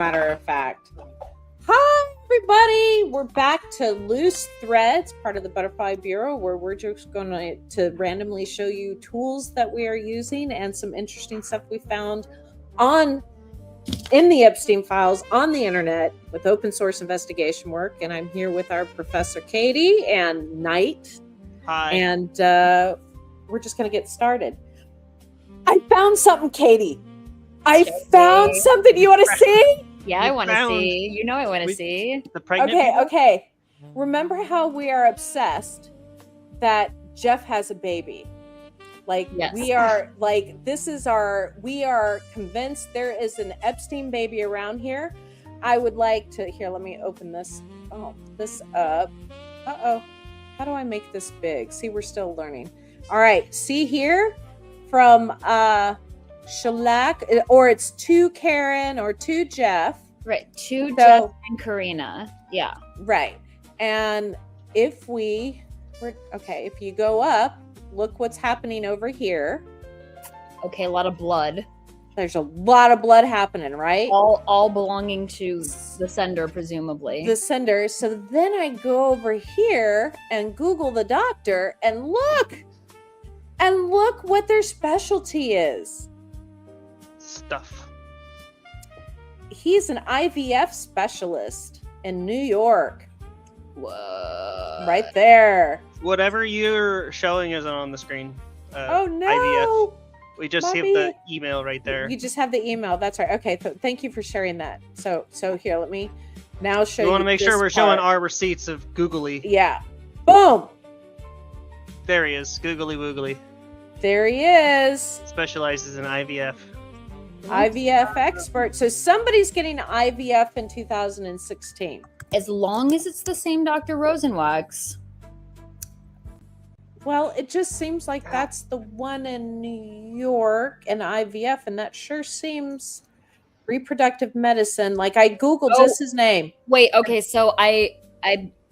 matter of fact. Hi, everybody. We're back to Loose Threads, part of the Butterfly Bureau, where we're just going to randomly show you tools that we are using and some interesting stuff we found in the Epstein files on the internet with open source investigation work. And I'm here with our Professor Katie and Knight. Hi. And we're just going to get started. I found something, Katie. I found something. You want to see? Yeah, I want to see. You know I want to see. The pregnant people? Okay. Remember how we are obsessed that Jeff has a baby? Like, yes. We are, like, we are convinced there is an Epstein baby around here. I would like to, here, let me open this up. Uh-oh. How do I make this big? See, we're still learning. All right. See here from Shellac, or it's to Karen or to Jeff. Right. To Jeff and Karina. Yeah. Right. And if you go up, look what's happening over here. Okay, a lot of blood. There's a lot of blood happening, right? All belonging to the sender, presumably. The sender. So then I go over here and Google the doctor and look what their specialty is. Stuff. He's an IVF specialist in New York. Whoa. Right there. Whatever you're showing isn't on the screen. Oh no. IVF. We just Mommy. have the email right there. You just have the email. That's right. Okay. Thank you for sharing that. So here, let me now show you. We want to make sure we're part. showing our receipts of Googly. Yeah. Boom. There he is. Googly Woogly. There he is. Specializes in IVF. IVF expert. So somebody's getting IVF in 2016. As long as it's the same Dr. Rosenwax. Well, it just seems like that's the one in New York and IVF, and that sure seems reproductive medicine. Like, I Googled just his name. Wait, okay, so I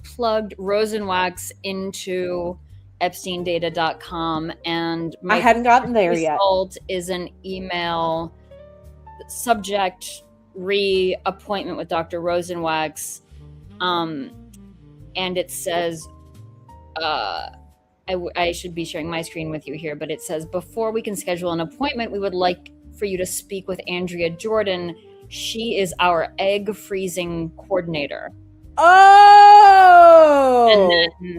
plugged Rosenwax into EpsteinData.com, and I hadn't gotten there yet. Result is an email subject appointment with Dr. Rosenwax, and it says, I should be sharing my screen with you here, but it says, before we can schedule an appointment, we would like for you to speak with Andrea Jordan. She is our egg freezing coordinator. Oh! And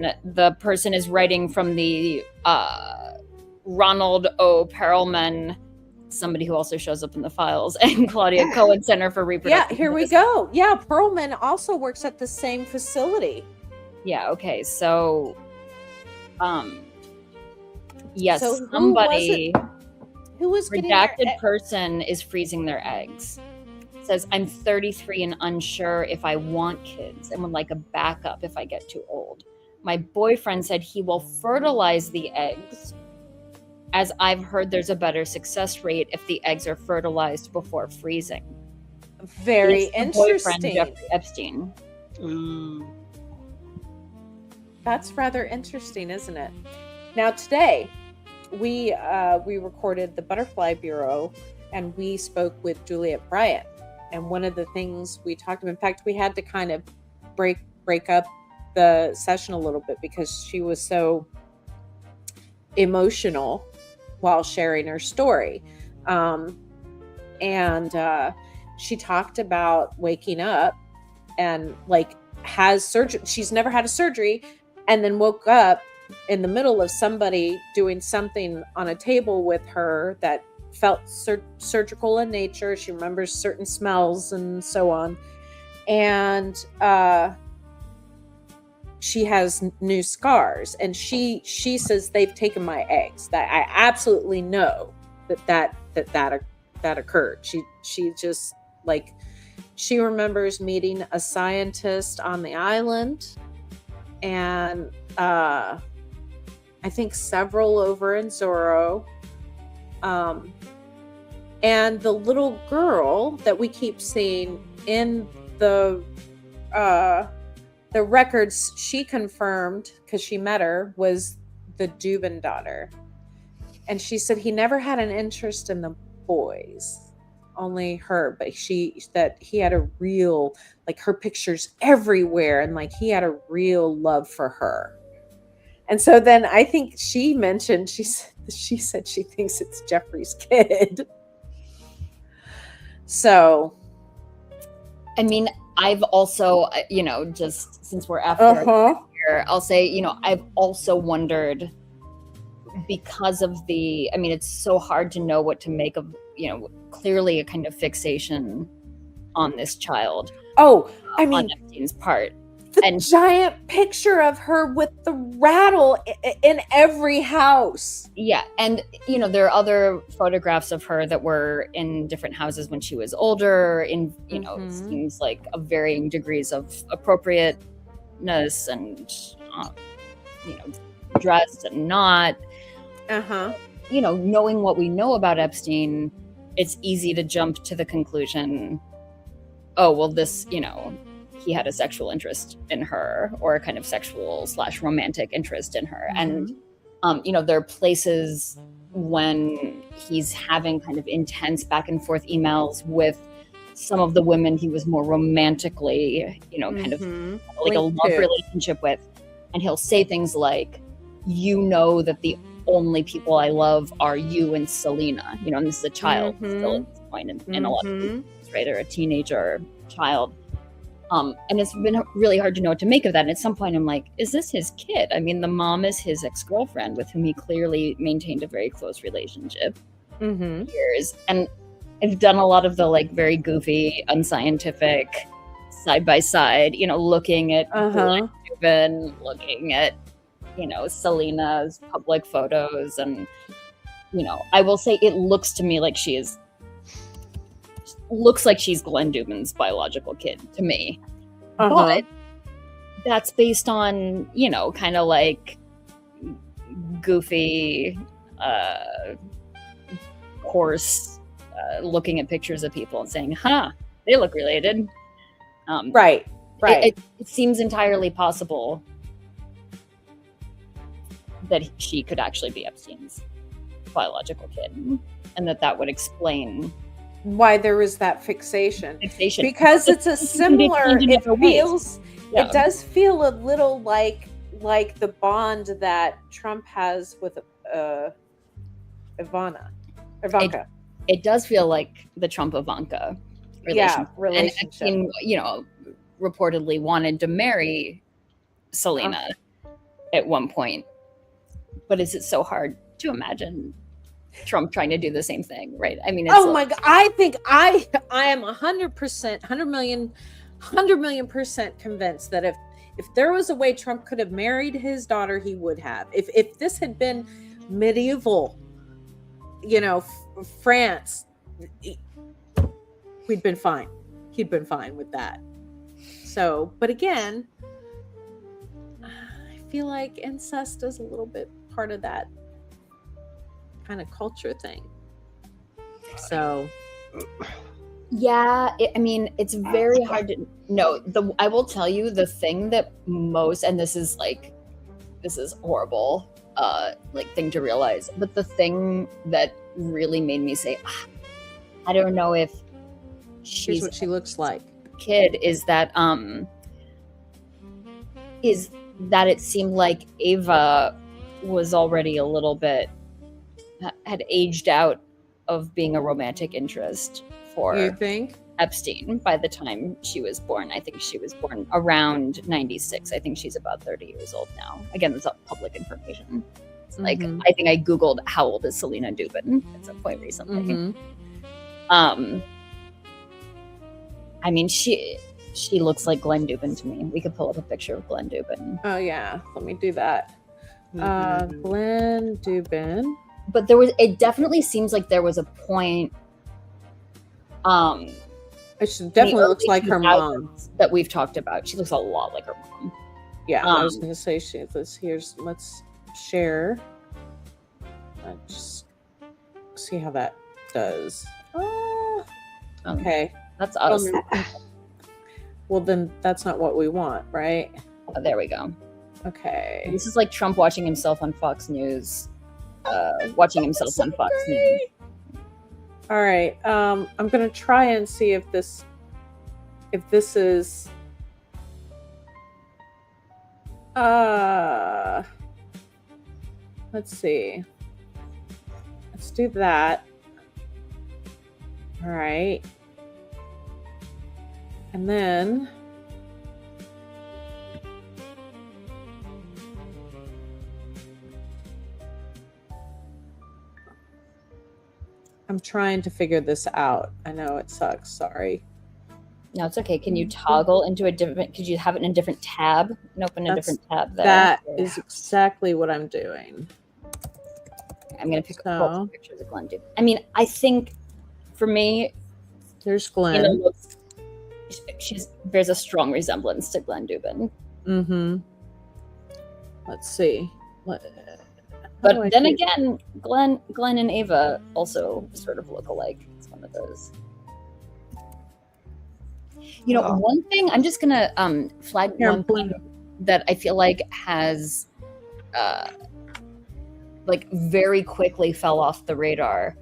then the person is writing from the Ronald O. Perelman, somebody who also shows up in the files, and Claudia Cohen Center for Reproductive Yeah, here Medicine. we go. Yeah, Perelman also works at the same facility. Yeah, okay, so yes, So somebody who was getting redacted person is freezing their eggs. It says, I'm 33 and unsure if I want kids and would like a backup if I get too old. My boyfriend said he will fertilize the eggs, as I've heard there's a better success rate if the eggs are fertilized before freezing. Very It's the interesting. boyfriend, Jeffrey Epstein. Ooh. That's rather interesting, isn't it? Now today, we recorded the Butterfly Bureau, and we spoke with Juliet Bryant. And one of the things we talked about, in fact, we had to kind of break up the session a little bit because she was so emotional while sharing her story. And she talked about waking up and has surgery. She's never had a surgery, and then woke up in the middle of somebody doing something on a table with her that felt surgical in nature. She remembers certain smells and so on. And she has new scars. And she says, they've taken my eggs. That I absolutely know that occurred. She just, she remembers meeting a scientist on the island, and I think several over in Zorro. And the little girl that we keep seeing in the records, she confirmed, because she met her, was the Dubin daughter. And she said he never had an interest in the boys only her, but he had a real, like, her pictures everywhere, and like he had a real love for her. And so then I think she mentioned, she said she thinks it's Jeffrey's kid. So, I mean, I've also, just since we're after here, I'll say, I've also wondered, because of it's so hard to know what to make of, clearly a kind of fixation on this child. Oh, I mean, on Epstein's part. The giant picture of her with the rattle in every house. Yeah. And, there are other photographs of her that were in different houses when she was older, in, it seems like of varying degrees of appropriateness and, dressed and not. Knowing what we know about Epstein, it's easy to jump to the conclusion, oh, well, this, he had a sexual interest in her, or a kind of sexual / romantic interest in her. And, there are places when he's having kind of intense back and forth emails with some of the women he was more romantically, kind of like a love relationship with. And he'll say things like, that the only people I love are you and Selena, and this is a child still at this point in a lot of cases, right? Or a teenager child. And it's been really hard to know what to make of that. And at some point I'm like, is this his kid? I mean, the mom is his ex-girlfriend with whom he clearly maintained a very close relationship for years. And I've done a lot of the like very goofy, unscientific side by side, looking at Dubin, looking at, Selena's public photos. And, I will say it looks to me like looks like she's Glenn Dubin's biological kid to me. But that's based on, kind of like goofy, coarse, looking at pictures of people and saying, they look related. Right. It seems entirely possible that she could actually be Epstein's biological kid, and that would explain why there was that fixation. Because it's a similar, it does feel a little like the bond that Trump has with Ivanka. It does feel like the Trump-Ivanka relationship. And Epstein, reportedly wanted to marry Selena at one point. But is it so hard to imagine Trump trying to do the same thing, right? I mean, it's my God, I think I am 100%, 100 million % convinced that if there was a way Trump could have married his daughter, he would have. If this had been medieval, France, we'd been fine. He'd been fine with that. So, but again, I feel like incest is a little bit part of that kind of culture thing. So yeah, it's very hard to know. I will tell you the thing that most, and this is horrible thing to realize, but the thing that really made me say, I don't know if she's what she looks like kid, is that it seemed like Ava was already a little bit, had aged out of being a romantic interest for you think Epstein by the time she was born. I think she was born around 96. I think she's about 30 years old now. Again, that's not public information. It's like, I think I Googled how old is Selena Dubin at some point recently. I mean, she looks like Glenn Dubin to me. We could pull up a picture of Glenn Dubin. Oh yeah, let me do that. Glenn Dubin. But it definitely seems like there was a point. She definitely looks like her mom that we've talked about. She looks a lot like her mom. Yeah, I was going to say let's share. Just see how that does. Okay, that's us. Well, then that's not what we want, right? Oh, there we go. Okay. This is like Trump watching himself on Fox News. Watching himself on Fox News. All right. I'm gonna try and see if this is let's see. Let's do that. All right. And then I'm trying to figure this out. I know it sucks. Sorry. No, it's okay. Can you toggle into a different? Could you have it in a different tab and open a different tab there? That is exactly what I'm doing. I'm gonna pick up both pictures of Glenn Dubin. I mean, I think for me, there's Glenn. She bears a strong resemblance to Glenn Dubin. Mm-hmm. Let's see. But then again, Glenn and Ava also sort of look alike. It's one of those. You know, one thing I'm just gonna flag one thing that I feel like has like very quickly fell off the radar.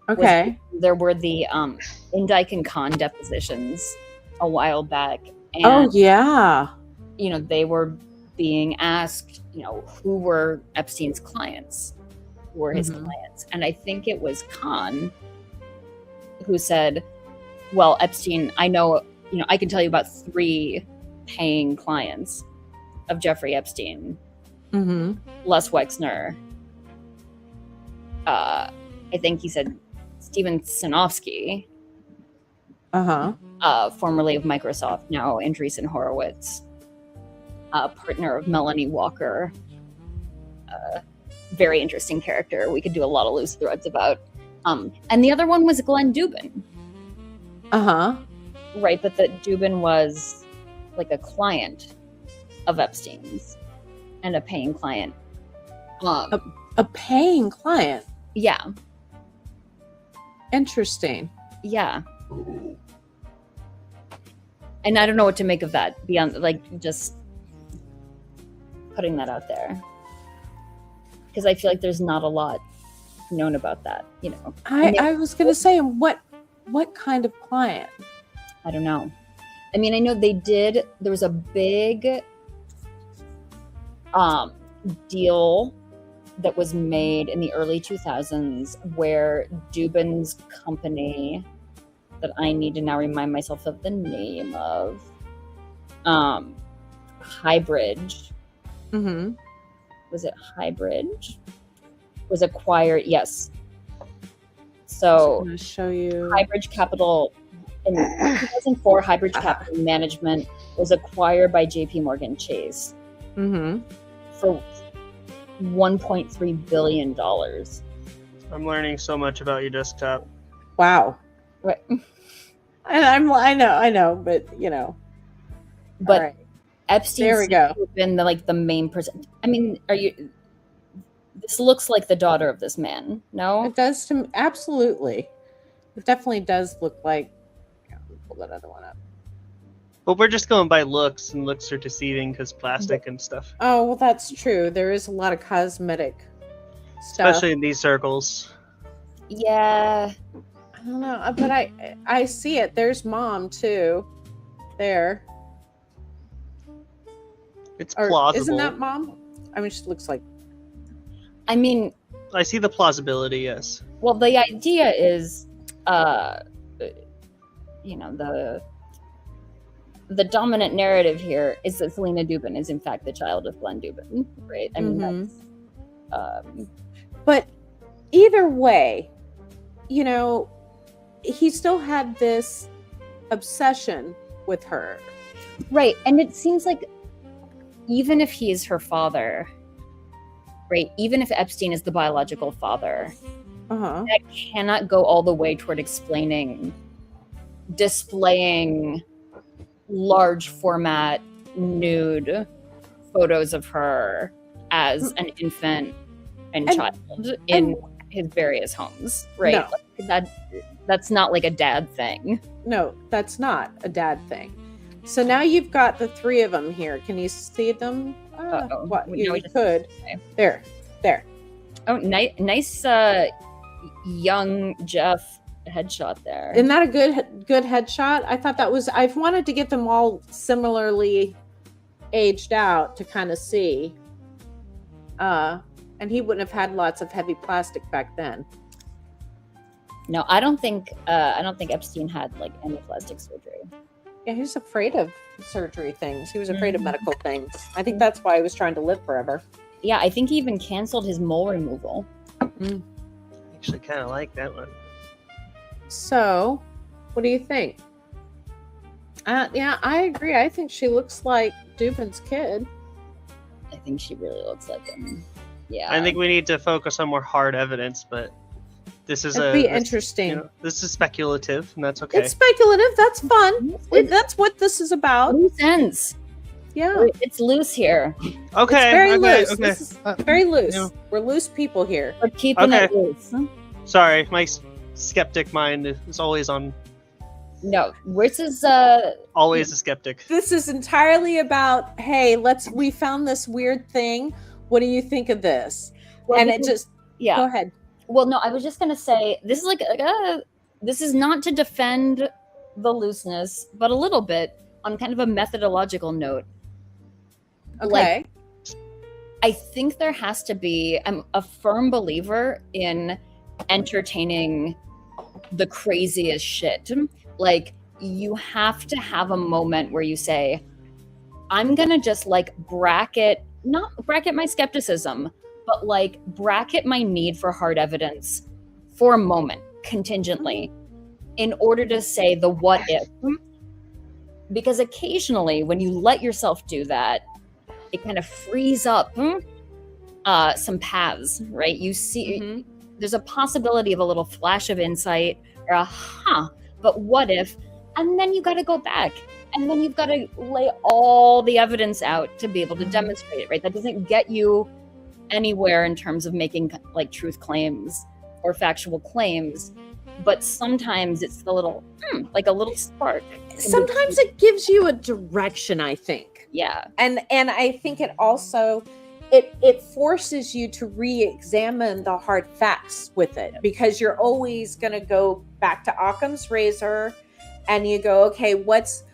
Okay. There were the Indike and Khan depositions a while back. And, oh yeah. You know, they were being asked, you know, who were Epstein's clients? Who were his clients? And I think it was Khan who said, well, Epstein, I know, you know, I can tell you about 3 paying clients of Jeffrey Epstein. Les Wexner. I think he said Steven Sinofsky. Formerly of Microsoft, now Andreessen Horowitz. Partner of Melanie Walker. Very interesting character. We could do a lot of loose threads about. And the other one was Glenn Dubin. Right, but that Dubin was like a client of Epstein's and a paying client. A paying client? Yeah. Interesting. Yeah. And I don't know what to make of that beyond, like, just putting that out there. Because I feel like there's not a lot known about that, you know. I was going to say, what kind of client? I don't know. I mean, I know there was a big deal that was made in the early 2000s where Dubin's company, that I need to now remind myself of the name of, Highbridge. Was it Highbridge? Was acquired, yes. So I'm going to show you. Highbridge Capital, in 2004, Highbridge Capital Management was acquired by JP Morgan Chase for $1.3 billion. I'm learning so much about your desktop. Wow. Right. And I know, but you know. But right. Epstein there we go. Been the main person. I mean, this looks like the daughter of this man, no? It does to me, absolutely. It definitely does look like. Pull that other one up. But we're just going by looks, and looks are deceiving because plastic and stuff. Oh, well, that's true. There is a lot of cosmetic stuff. Especially in these circles. Yeah. I don't know, but I see it. There's mom, too. There. It's plausible. Isn't that mom? I mean, she looks like... I mean... I see the plausibility, yes. Well, the idea is, you know, the dominant narrative here is that Selena Dubin is in fact the child of Glenn Dubin, right? I mean, that's, but either way, you know, he still had this obsession with her. Right. And it seems like even if he is her father, right, even if Epstein is the biological father, that cannot go all the way toward displaying large format nude photos of her as an infant and child in his various homes, right? No. Like that's not like a dad thing. No, that's not a dad thing. So now you've got the 3 of them here. Can you see them? What? You could. Okay. There. Oh, nice young Jeff headshot there. Isn't that a good headshot? I thought that was. I've wanted to get them all similarly aged out to kind of see. And he wouldn't have had lots of heavy plastic back then. No, I don't think Epstein had like any plastic surgery. Yeah, he was afraid of surgery things. He was afraid of medical things. I think that's why he was trying to live forever. Yeah, I think he even canceled his mole removal. I actually kind of like that one. So, what do you think? Yeah, I agree. I think she looks like Dubin's kid. I think she really looks like him. Yeah. I think we need to focus on more hard evidence, but this is It'd be interesting. This is speculative, and that's okay. It's speculative. That's fun. That's what this is about. Loose ends. Yeah. It's loose here. Okay. It's very loose. Okay. This is very loose. Yeah. We're loose people here. We're keeping it Okay. loose. Sorry, my skeptic mind is always on. No, this is Always a skeptic. This is entirely about, hey, we found this weird thing. What do you think of this? well, And because- it just yeah. go ahead. Well, no, I was just gonna say this is this is not to defend the looseness, but a little bit on kind of a methodological note. Okay. I think there has to be. I'm a firm believer in entertaining the craziest shit. Like, you have to have a moment where you say, I'm gonna just like not bracket my skepticism, but like bracket my need for hard evidence for a moment, contingently, in order to say the what if. Because occasionally when you let yourself do that, it kind of frees up some paths, right? You see, there's a possibility of a little flash of insight or but what if? And then you got to go back. And then you've got to lay all the evidence out to be able to demonstrate it, right? That doesn't get you anywhere in terms of making like truth claims or factual claims. But sometimes it's the little, like a little spark. Sometimes it gives you a direction, I think. Yeah. And I think it also it forces you to re-examine the hard facts with it, because you're always going to go back to Occam's razor and you go, okay, what's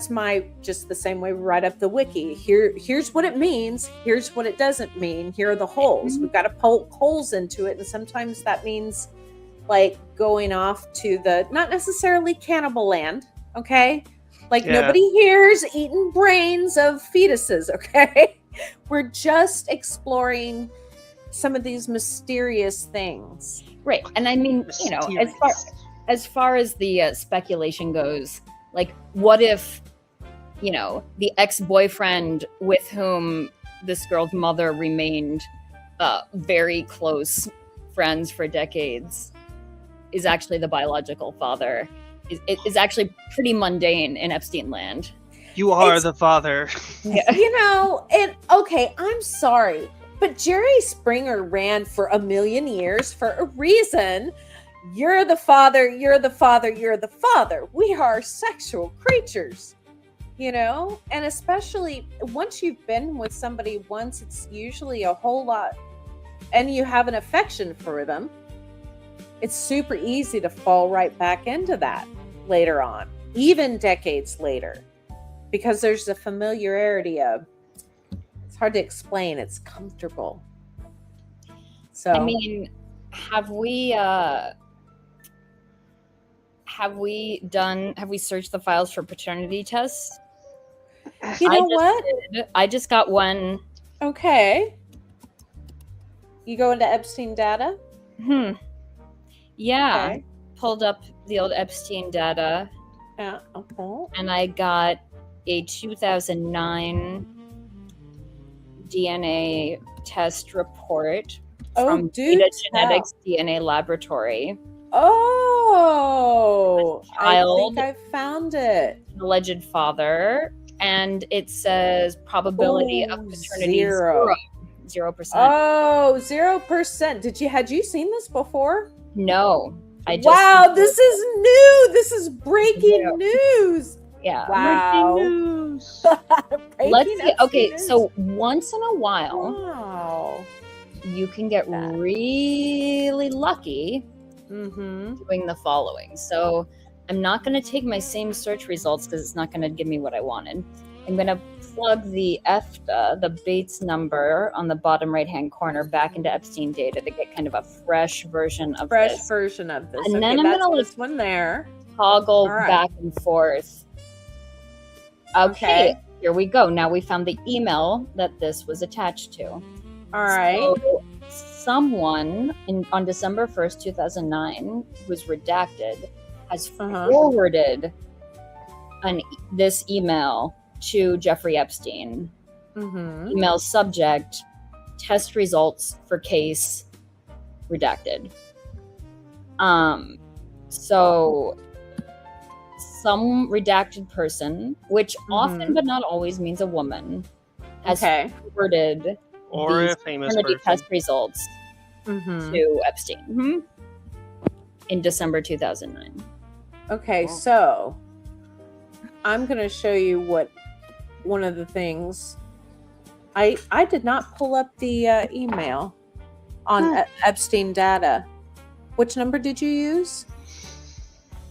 my, just the same way we write up the wiki. Here's what it means. Here's what it doesn't mean. Here are the holes. We've got to poke holes into it. And sometimes that means like going off to the, not necessarily cannibal land. Okay. Like nobody here's eating brains of fetuses. Okay. We're just exploring some of these mysterious things. Right. And I mean, you know, as far as the speculation goes, like, what if, you know, the ex-boyfriend with whom this girl's mother remained very close friends for decades is actually the biological father? Is actually pretty mundane in Epstein land. You are the father. Yeah. You know, okay, I'm sorry, but Jerry Springer ran for a million years for a reason. You're the father, you're the father, you're the father. We are sexual creatures, you know? And especially once you've been with somebody once, it's usually a whole lot, and you have an affection for them. It's super easy to fall right back into that later on, even decades later, because there's a familiarity of, it's hard to explain, it's comfortable. So, I mean, have we searched the files for paternity tests? you know what? I just got one. Okay. You go into Epstein data? Yeah. Okay. Pulled up the old Epstein data, Yeah. Okay. and I got a 2009 DNA test report from Data Genetics DNA Laboratory. Oh, Child. I think I found it. Alleged father, and it says probability of paternity 0%. 0%. Oh, 0%. Had you seen this before? No, I just Wow, this is new. This is breaking news. yeah. Wow. Breaking news. Let's see. Okay, news. so once in a while, Wow. you can get That. really lucky doing the following. So I'm not going to take my same search results because it's not going to give me what I wanted. I'm going to plug the EFTA, the Bates number on the bottom right-hand corner, back into Epstein data to get kind of a fresh version of this. And And then then I'm that's gonna this one there. Toggle All right. back and forth. Okay, here we go. Now we found the email that this was attached to. All right. So someone on December 1st, 2009, who's redacted, has forwarded this email to Jeffrey Epstein. Email subject, test results for case redacted. So some redacted person, which often but not always means a woman, has forwarded Or these a famous paternity person. test results to Epstein in December 2009. Okay, so I'm going to show you what one of the things I did not pull up the email on Epstein data. Which number did you use?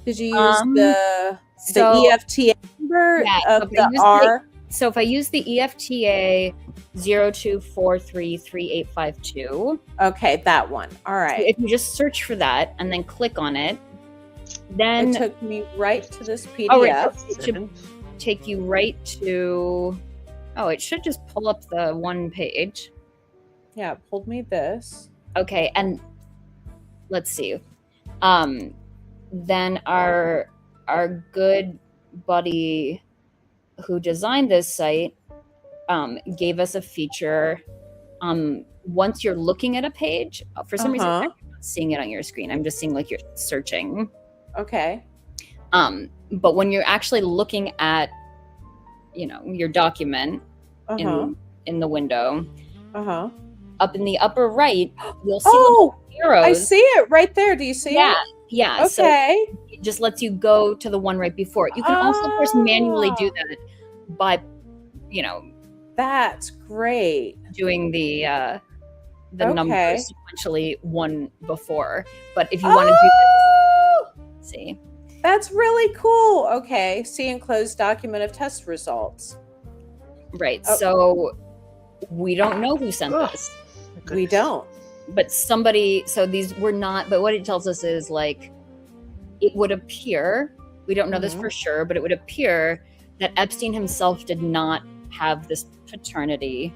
Did you use the EFTA number of the R? So if I use the EFTA 02433852. Okay, that one. All right. So if you just search for that and then click on it, then it took me right to this PDF. Oh, it should take you right to. Oh, it should just pull up the one page. Yeah, it pulled me this. Okay, and let's see. Then our good buddy who designed this site gave us a feature. Once you're looking at a page, for some reason I'm not seeing it on your screen. I'm just seeing like you're searching. Okay. But when you're actually looking at, your document in the window, up in the upper right, you'll see arrows. I see it right there. Do you see it? Yeah. Okay. So it just lets you go to the one right before it. You can also, of course, manually do that by, That's great. doing the numbers sequentially one before. But if you want to do this, see. That's really cool. Okay. See enclosed document of test results. Right. So we don't know who sent this. We don't. But somebody, so these were not, but what it tells us is like, it would appear, we don't know this for sure, but it would appear that Epstein himself did not have this paternity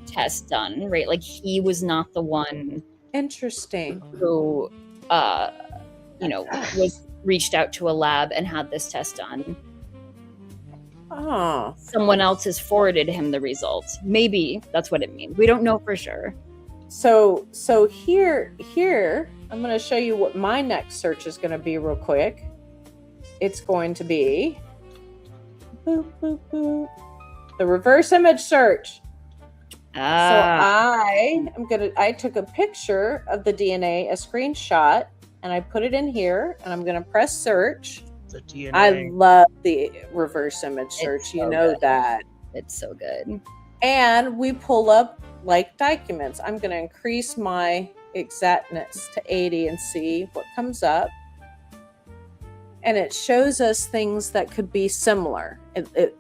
test done, right? Like he was not the one. Interesting. Who, was reached out to a lab and had this test done. Oh. Someone else has forwarded him the results. Maybe that's what it means. We don't know for sure. So here, I'm going to show you what my next search is going to be real quick. It's going to be the reverse image search. So I took a picture of the DNA, a screenshot, and I put it in here, and I'm going to press search. The DNA. I love the reverse image search. You know that. It's so good. And we pull up like documents. I'm going to increase my exactness to 80 and see what comes up. And it shows us things that could be similar. It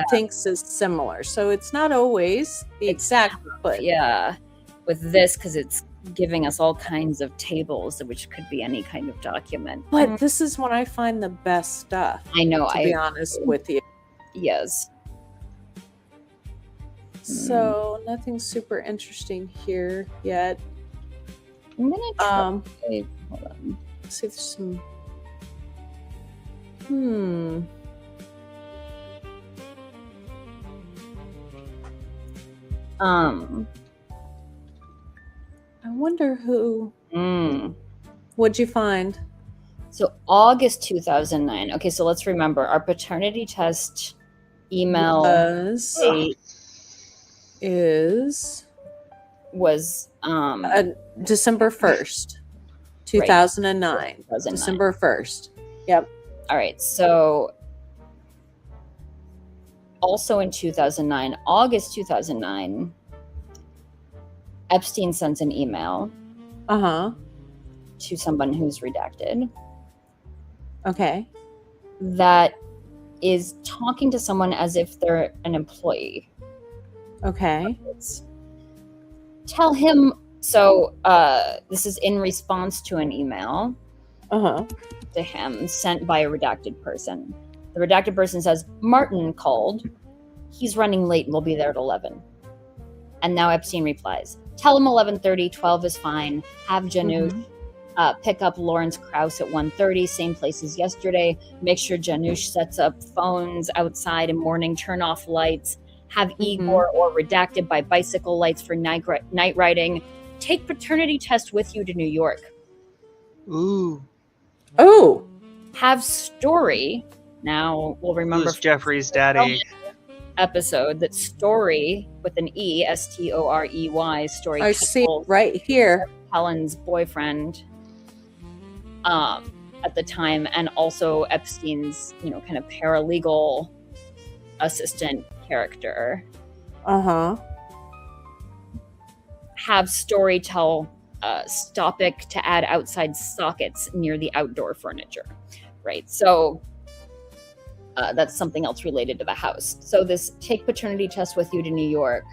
thinks is similar. So it's not always the exact, but with this, because it's giving us all kinds of tables, which could be any kind of document. But this is when I find the best stuff. I know. To be honest with you. Yes. So nothing super interesting here yet. I'm gonna try. Hold on. Let's see if there's some. I wonder who. What'd you find? So August 2009. Okay, so let's remember our paternity test email was December 1st, 2009. Right. 2009. December 1st. Yep. All right. So also in 2009, August 2009, Epstein sent an email to someone who's redacted Okay. that is talking to someone as if they're an employee. Okay. Tell him. So this is in response to an email Uh-huh. to him sent by a redacted person. The redacted person says, Martin called. He's running late and we'll be there at 11. And now Epstein replies, tell him 11:30, 12 is fine. Have Janusz pick up Lawrence Krauss at 1:30, same place as yesterday. Make sure Janusz sets up phones outside in morning, turn off lights. Have Igor or redacted by bicycle lights for night riding. Take paternity test with you to New York. Ooh. Oh. Have Story. Now we'll remember Who's Jeffrey's daddy? Episode that Story with an E, Storey, Story. I see right here. Helen's boyfriend at the time, and also Epstein's, kind of paralegal assistant character. Uh-huh. Have Story tell Stopik to add outside sockets near the outdoor furniture. Right. So that's something else related to the house. So this take paternity test with you to New York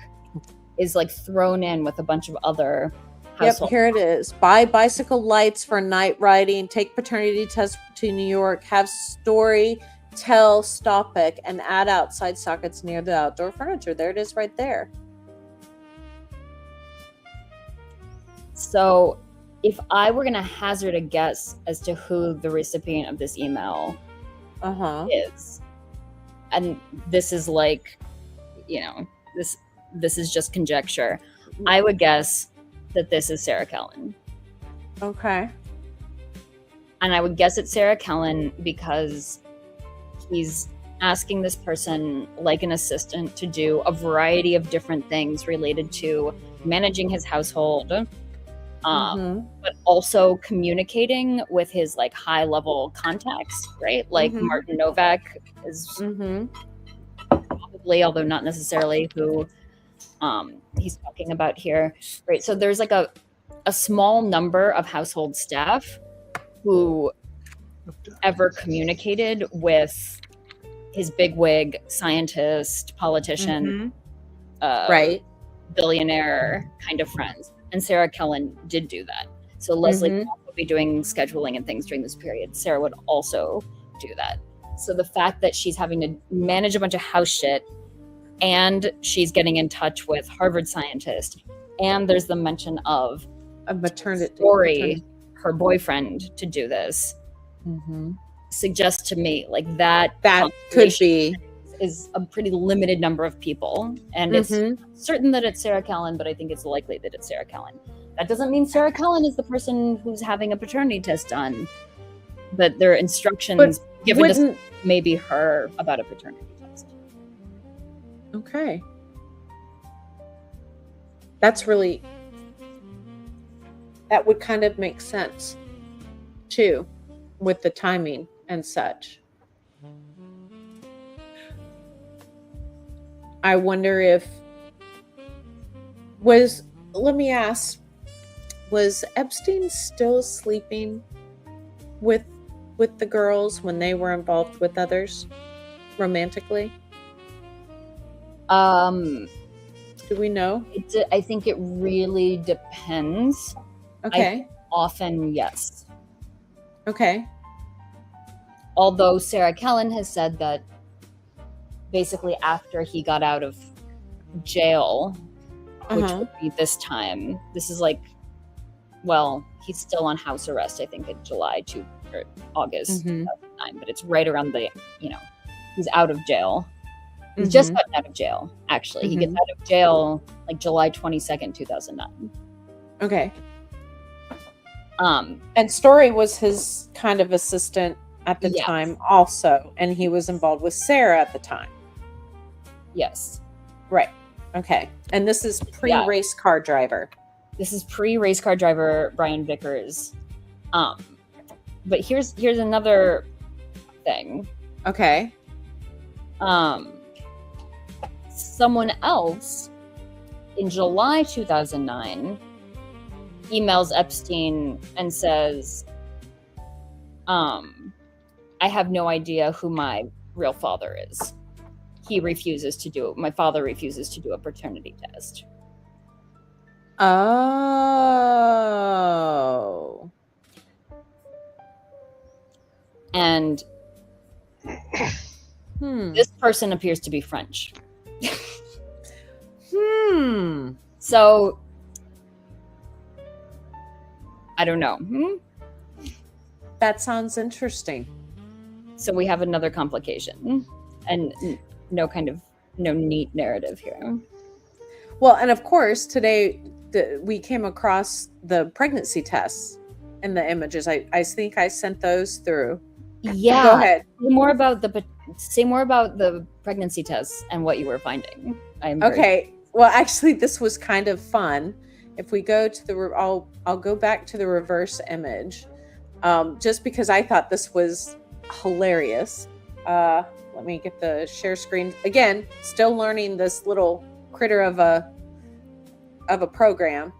is like thrown in with a bunch of other household. Yep, here it is. Buy bicycle lights for night riding. Take paternity test to New York. Have Story tell Stopik and add outside sockets near the outdoor furniture. There it is right there. So if I were going to hazard a guess as to who the recipient of this email is, and this is like, this is just conjecture, I would guess that this is Sarah Kellen. Okay. And I would guess it's Sarah Kellen because he's asking this person, like an assistant, to do a variety of different things related to managing his household, but also communicating with his like high level contacts, right? Like Martin Novak is probably, although not necessarily, who he's talking about here, right? So there's like a small number of household staff who ever communicated with his bigwig scientist, politician, right, billionaire kind of friends. And Sarah Kellen did do that. So Leslie would be doing scheduling and things during this period. Sarah would also do that. So the fact that she's having to manage a bunch of house shit, and she's getting in touch with Harvard scientist, and there's the mention of a maternity Story, her boyfriend, to do this, suggests to me like that could be is a pretty limited number of people, and it's certain that it's Sarah Kellen, but I think it's likely that it's Sarah Kellen. That doesn't mean Sarah Kellen is the person who's having a paternity test done, but there are instructions given to maybe her about a paternity test. Okay. That would kind of make sense too, with the timing and such. I wonder if let me ask, was Epstein still sleeping with the girls when they were involved with others romantically? Do we know? I think it really depends. Okay. Often, yes. Okay. Although Sarah Kellen has said that basically after he got out of jail, which would be this time, this is like, well, he's still on house arrest, I think, in July or August 2009, but it's right around the, he's out of jail. He's just gotten out of jail, actually. He gets out of jail like July 22nd, 2009. Okay. And Story was his kind of assistant at the time also, and he was involved with Sarah at the time. Yes. Right. Okay. And this is pre-race car driver. This is pre-race car driver Brian Vickers. But here's another thing. Okay. Someone else in July 2009 emails Epstein and says, I have no idea who my real father is. My father refuses to do a paternity test. Oh. And this person appears to be French. So, I don't know. That sounds interesting. So we have another complication and no neat narrative here. Well, and of course, today we came across the pregnancy tests and the images. I think I sent those through. Yeah. Go ahead. Say more about the pregnancy tests and what you were finding. Okay. Well, actually, this was kind of fun. If we go to I'll go back to the reverse image, just because I thought this was hilarious. Let me get the share screen again. Still learning this little critter of a program.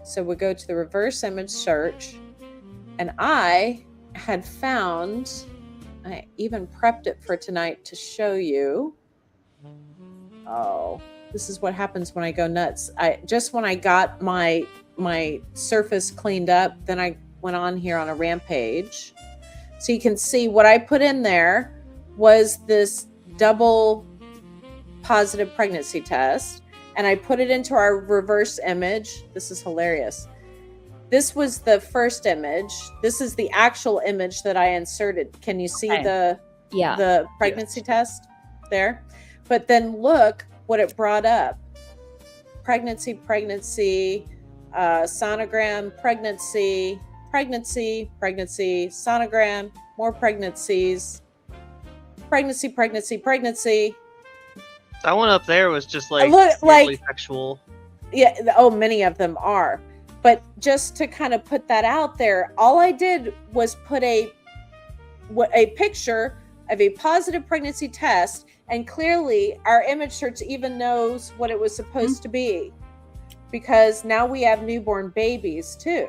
So we go to the reverse image search, and I had found. I even prepped it for tonight to show you. Oh, this is what happens when I go nuts. When I got my surface cleaned up, then I went on here on a rampage. So you can see what I put in there was this double positive pregnancy test, and I put it into our reverse image. This is hilarious. This was the first image. This is the actual image that I inserted. Can you see the pregnancy test there? But then look what it brought up. Pregnancy, sonogram, pregnancy, sonogram, more pregnancies, pregnancy. That one up there was just like sexual. Yeah. Oh, many of them are. But just to kind of put that out there, all I did was put a picture of a positive pregnancy test, and clearly our image search even knows what it was supposed to be, because now we have newborn babies too.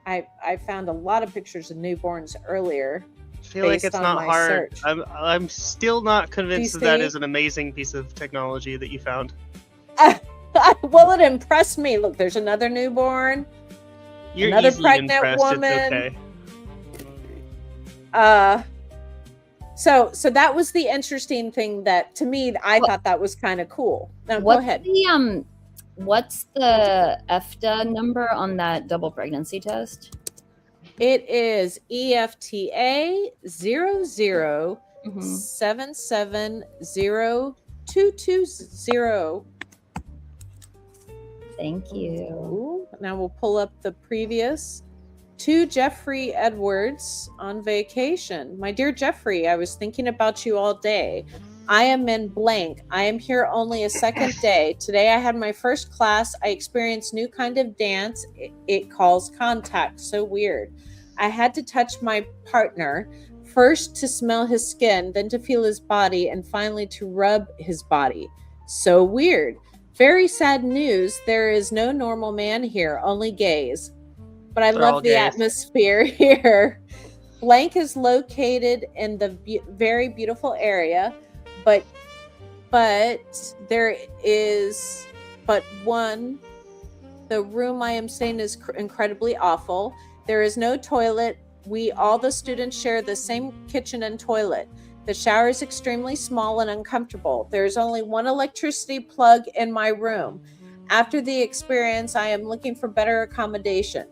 I found a lot of pictures of newborns earlier. I feel like it's not hard. I'm still not convinced that is an amazing piece of technology that you found. Well, it impressed me. Look, there's another newborn. You're another pregnant impressed. woman. It's okay. So that was the interesting thing that, to me, I thought that was kind of cool. Now, go ahead. What's the EFTA number on that double pregnancy test? It is EFTA 007702220. Thank you. Now we'll pull up the previous. To Jeffrey Edwards on vacation. My dear Jeffrey, I was thinking about you all day. I am in blank. I am here only a second day. Today I had my first class. I experienced new kind of dance. It calls contact. So weird. I had to touch my partner, first to smell his skin, then to feel his body, and finally to rub his body. So weird. Very sad news. There is no normal man here, only gays. But I love the atmosphere here. Blank is located in the very beautiful area, but there is but one. The room I am staying is incredibly awful. There is no toilet. All the students share the same kitchen and toilet. The shower is extremely small and uncomfortable. There is only one electricity plug in my room. After the experience, I am looking for better accommodation.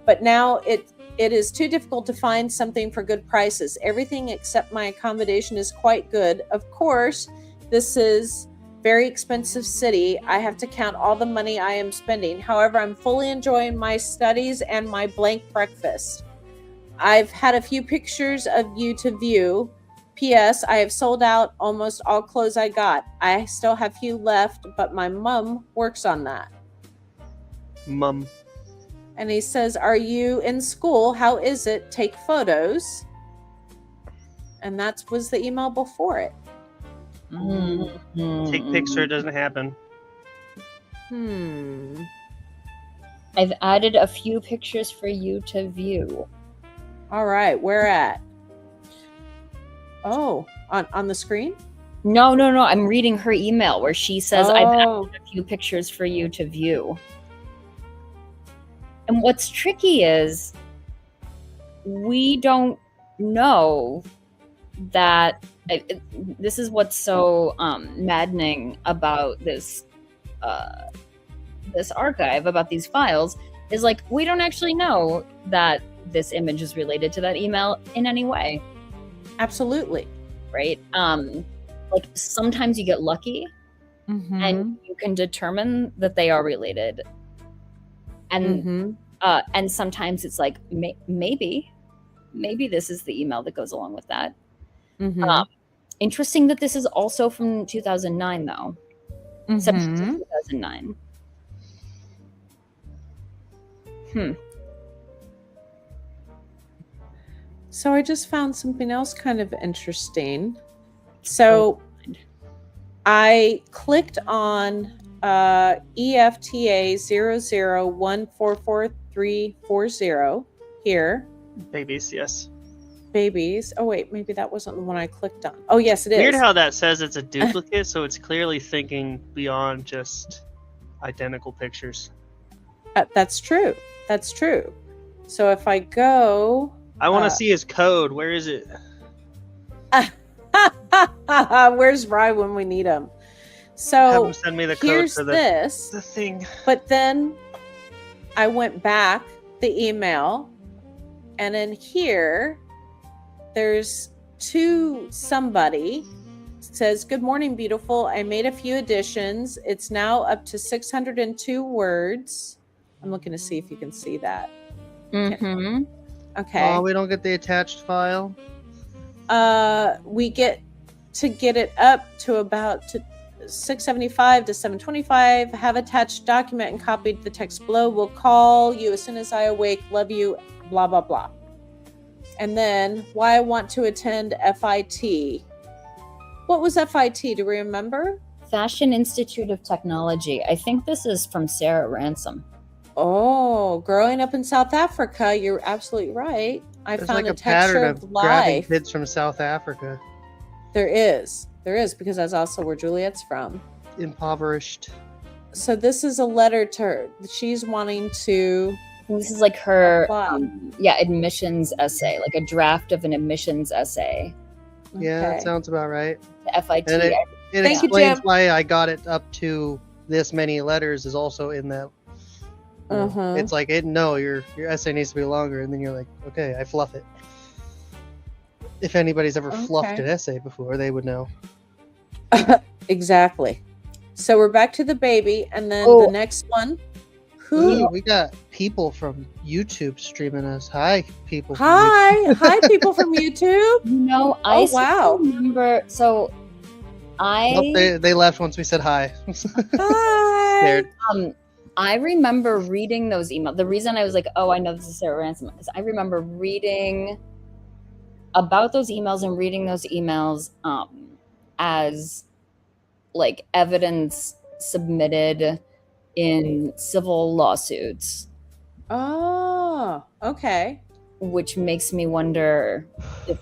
But now it is too difficult to find something for good prices. Everything except my accommodation is quite good. Of course, this is very expensive city. I have to count all the money I am spending. However, I'm fully enjoying my studies and my blank breakfast. I've had a few pictures of you to view. P.S. I have sold out almost all clothes I got. I still have few left, but my mom works on that. Mom. And he says, are you in school? How is it? Take photos. And that was the email before it. Take picture, it doesn't happen. I've added a few pictures for you to view. All right, where at? Oh, on the screen? No. I'm reading her email where she says, I've added a few pictures for you to view. And what's tricky is we don't know that this is what's so maddening about this archive, about these files, is like we don't actually know that this image is related to that email in any way. Absolutely. Right? Like sometimes you get lucky and you can determine that they are related. And and sometimes it's like maybe this is the email that goes along with that. Interesting that this is also from 2009 though. September 2009. So I just found something else kind of interesting. So I clicked on EFTA 00144340 here. Babies, yes. Babies. Oh wait, maybe that wasn't the one I clicked on. Oh yes, it is. Weird how that says it's a duplicate, so it's clearly thinking beyond just identical pictures. That's true. That's true. So if I go, I want to see his code. Where is it? Where's Rye when we need him? So have him send me the code here's for the thing. But then I went back the email, and in here there's somebody says, "Good morning, beautiful. I made a few additions. It's now up to 602 words." I'm looking to see if you can see that. Okay. Oh, we don't get the attached file. We get it up to about 675 to 725. Have attached document and copied the text below. Will call you as soon as I awake. Love you. Blah blah blah. And then why I want to attend FIT. What was FIT? Do we remember? Fashion Institute of Technology. I think this is from Sarah Ransom. Oh, growing up in South Africa, you're absolutely right. There's found like a texture of life. Grabbing kids from South Africa. There is, because that's also where Juliet's from. Impoverished. So this is a letter to her. She's wanting to. This is like her, admissions essay, like a draft of an admissions essay. Yeah, that sounds about right. The FIT. And it explains why I got it up to this many letters is also in that. It's like, your essay needs to be longer, and then you're like, okay, I fluff it. If anybody's ever fluffed an essay before, they would know. Exactly. So we're back to the baby, and then the next one. We got people from YouTube streaming us. Hi, people. Hi, people from YouTube. I remember. So they left once we said hi. Hi. Scared. I remember reading those emails. The reason I was like, oh, I know this is Sarah Ransom, is I remember reading about those emails and reading those emails as like evidence submitted in civil lawsuits. Oh, okay. Which makes me wonder if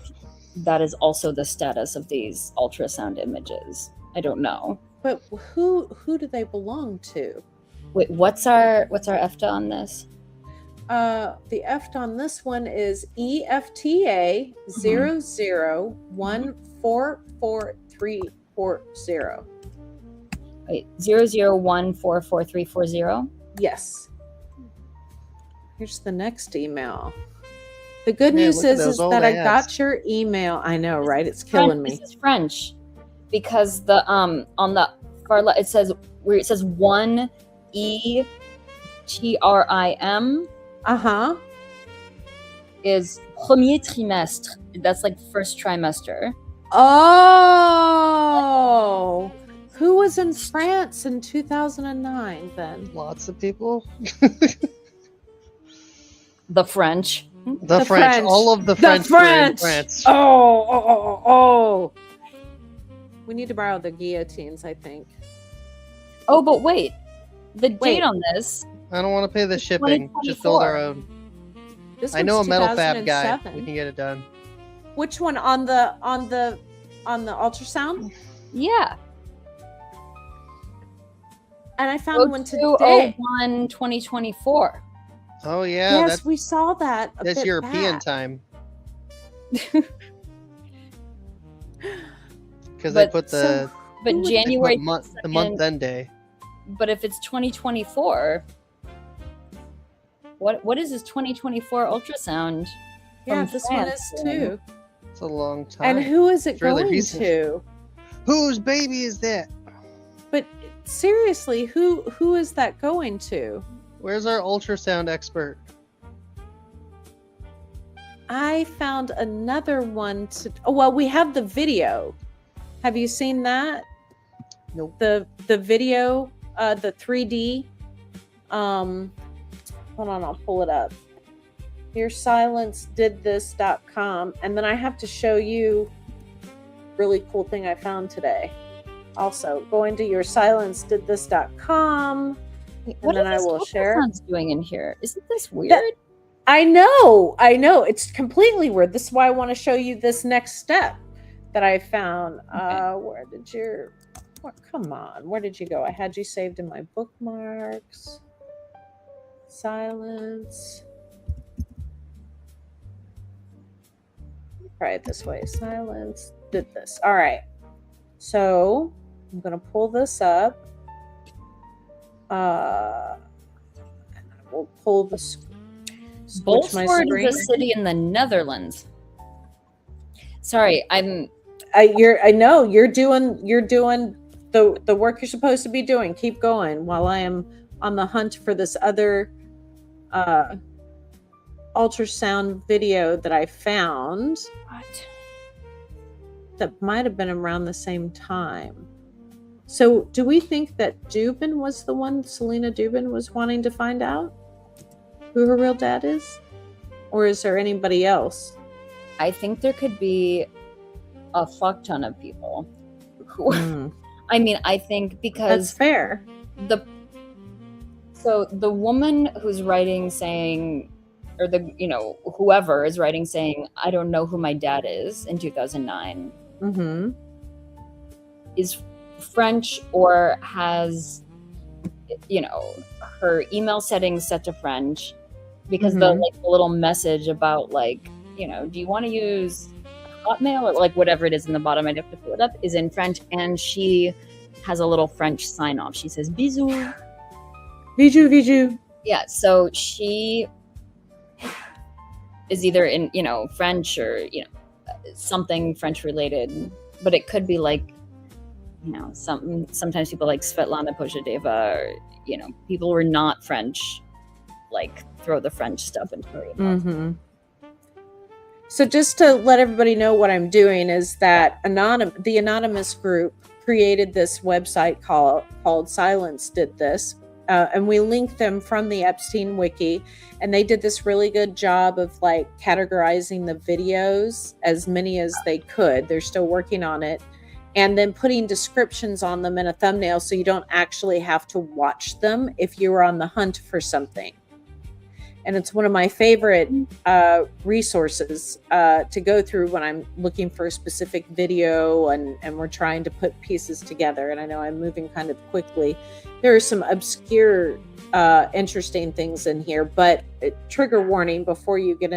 that is also the status of these ultrasound images. I don't know. But who do they belong to? Wait, what's our EFTA on this? The EFTA on this one is EFTA 00144340. Wait, 00144340? Yes. Here's the next email. The good news is that I got your email. I know, right? It's killing me. This is French because the on the far left it says 1 ETRIM. Is premier trimestre. That's like first trimester. Oh, who was in France in 2009 then? Lots of people. The French. The French. All of the French. The French. Were in France. Oh. We need to borrow the guillotines, I think. Oh, but wait. The date on this I don't want to pay the shipping. Just build our 2024. own. This I know a one's metal fab guy. 2007. We can get it done. Which one on the ultrasound? Yeah. And I found one today. 2024. Oh yeah, Yes, we saw that. that's European time. Because they put the But Who would- January the month 2nd, then day. But if it's 2024, what is this 2024 ultrasound? Yeah, from this one France is doing? too. It's a long time. And who is it It's really going recent. to? Whose baby is that? But seriously, who is that going to? Where's our ultrasound expert? I found another one to. Oh, well, we have the video. Have you seen that? Nope. The video, the 3D. Hold on, I'll pull it up. YourSilenceDidThis.com, and then I have to show you a really cool thing I found today. Also, going to YourSilenceDidThis.com, and What then is I this will share. ultrasound's doing in here? Isn't this weird? I know, it's completely weird. This is why I want to show you this next step that I found. Where did your? Come on, where did you go? I had you saved in my bookmarks. Silence. Try it this way. Silence did this. All right. So I'm gonna pull this up. And I will pull the switch my Bolsward screen. is a city in the Netherlands. Sorry, I know you're doing the work you're supposed to be doing. Keep going while I am on the hunt for this other ultrasound video that I found. What? That might have been around the same time. So do we think that Dubin was the one, Selena Dubin was wanting to find out who her real dad is? Or is there anybody else? I think there could be a fuck ton of people who I mean, I think That's because fair. the woman who's writing saying, or whoever is writing saying, I don't know who my dad is in 2009 is French or has her email settings set to French because the little message about do you want to use Hotmail or whatever it is in the bottom, I'd have to pull it up, is in French, and she has a little French sign off. She says bisous. Bijou. Yeah, so she is either in French or something French related, but it could be sometimes people like Svetlana Pozhadeva or people who are not French throw the French stuff into her email. So just to let everybody know what I'm doing is that the anonymous group created this website called Silence Did This, and we linked them from the Epstein Wiki, and they did this really good job of categorizing the videos, as many as they could. They're still working on it, and then putting descriptions on them in a thumbnail so you don't actually have to watch them if you were on the hunt for something. And it's one of my favorite resources to go through when I'm looking for a specific video and we're trying to put pieces together. And I know I'm moving kind of quickly. There are some obscure, interesting things in here, but trigger warning before you get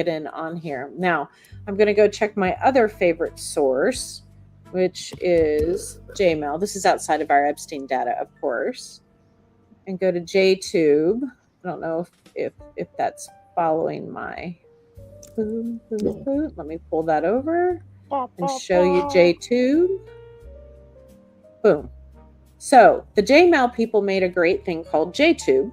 in on here. Now, I'm going to go check my other favorite source, which is Jmail. This is outside of our Epstein data, of course. And go to JTube. I don't know if that's following my. Let me pull that over and show you JTube. Boom. So the Jmail people made a great thing called JTube,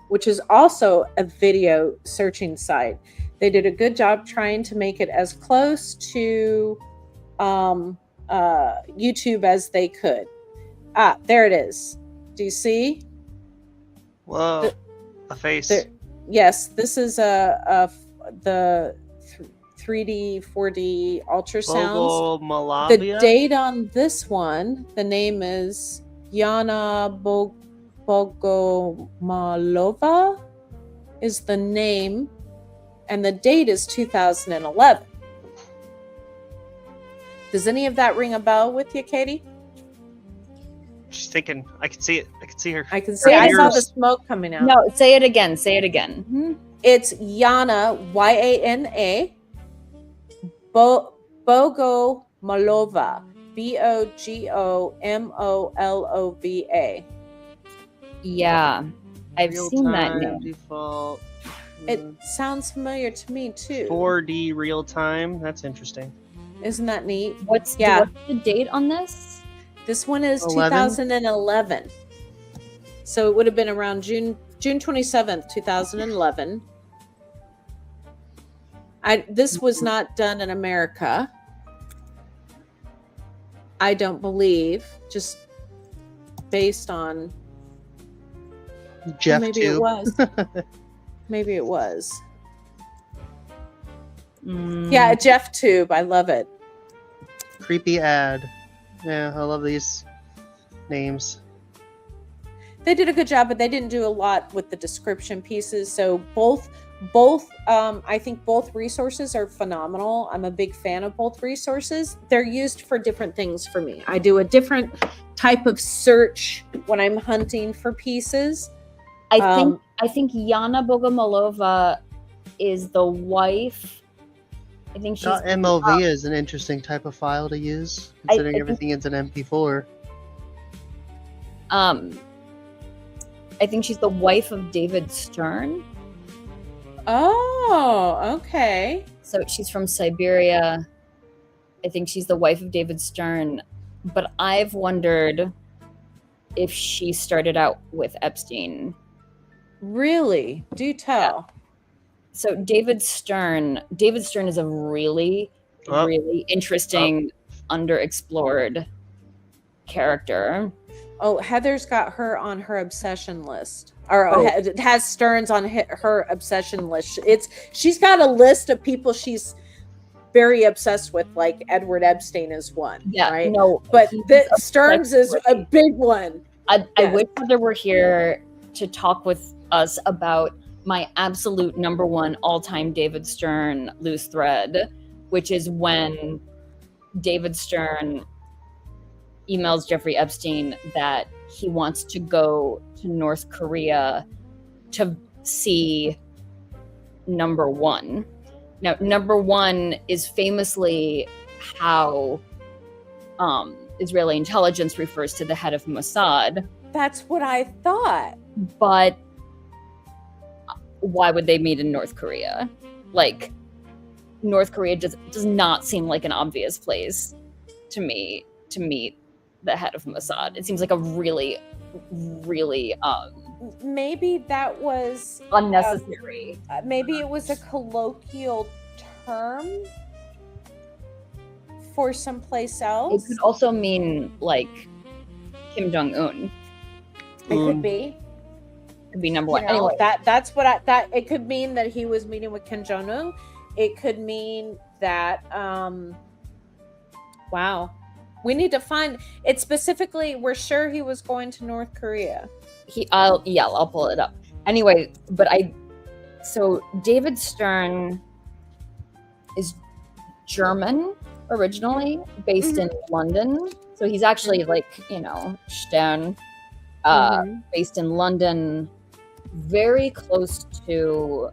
which is also a video searching site. They did a good job trying to make it as close to YouTube as they could. There it is. Do you see? Whoa. A face. Yes, this is the 3D, 4D ultrasounds. Malavia? The date on this one, the name is Yana Bogomalova is the name, and the date is 2011. Does any of that ring a bell with you, Katie? She's thinking. I can see it. I can see her. I can see. I saw the smoke coming out. No, say it again. Say it again. It's Yana, Yana, Bogomalova, Bogomolova. Yeah, I've seen that name. Default. It sounds familiar to me too. 4D real time. That's interesting. Isn't that neat? What's the date on this? This one is 11? 2011. So it would have been around June 27th, 2011. This was not done in America. I don't believe, just based on Jeff maybe too. it was. Maybe it was. Yeah, Jeff Tube. I love it. Creepy ad. Yeah, I love these names. They did a good job, but they didn't do a lot with the description pieces. So both I think both resources are phenomenal. I'm a big fan of both resources. They're used for different things for me. I do a different type of search when I'm hunting for pieces. I think Yana Bogomolova is the wife. I think she's MOV is an interesting type of file to use, considering everything is an MP4. I think she's the wife of David Stern. Oh, okay. So she's from Siberia. I think she's the wife of David Stern. But I've wondered if she started out with Epstein. Really? Do tell. Yeah. So David Stern is a really interesting, underexplored character. Oh, Heather's got her on her obsession list, or it has Stearns on her obsession list. She's got a list of people she's very obsessed with, like Edward Epstein is one. Yeah, right? No, but Stearns is a big one. I wish Heather were here to talk with us about my absolute number one all-time David Stern loose thread, which is when David Stern emails Jeffrey Epstein that he wants to go to North Korea to see number one. Now, number one is famously how Israeli intelligence refers to the head of Mossad. That's what I thought. But why would they meet in North Korea? Like, North Korea does not seem like an obvious place to me to meet the head of Mossad. It seems like a really, really maybe that was unnecessary. Maybe it was a colloquial term for someplace else. It could also mean like Kim Jong-un. It could be. Could be number one. You know, anyway, that's what that it could mean that he was meeting with Kim Jong-un. It could mean that wow. We need to find it specifically. We're sure he was going to North Korea. I'll pull it up. Anyway, so David Stern is German originally, based in London. So he's actually Stern, based in London, very close to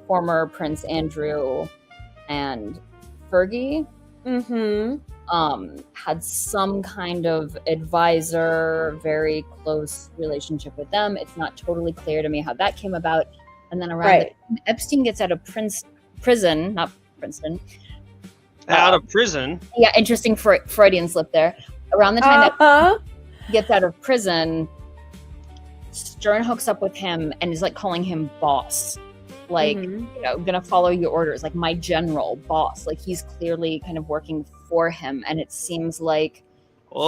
former Prince Andrew and Fergie. Had some kind of advisor, very close relationship with them. It's not totally clear to me how that came about. And then around the time Epstein gets out of prison, not Princeton. Out of prison? Yeah, interesting Freudian slip there. Around the time that he gets out of prison, Stern hooks up with him and is like calling him boss. Like, gonna follow your orders, like my general boss. Like, he's clearly kind of working for him, and it seems like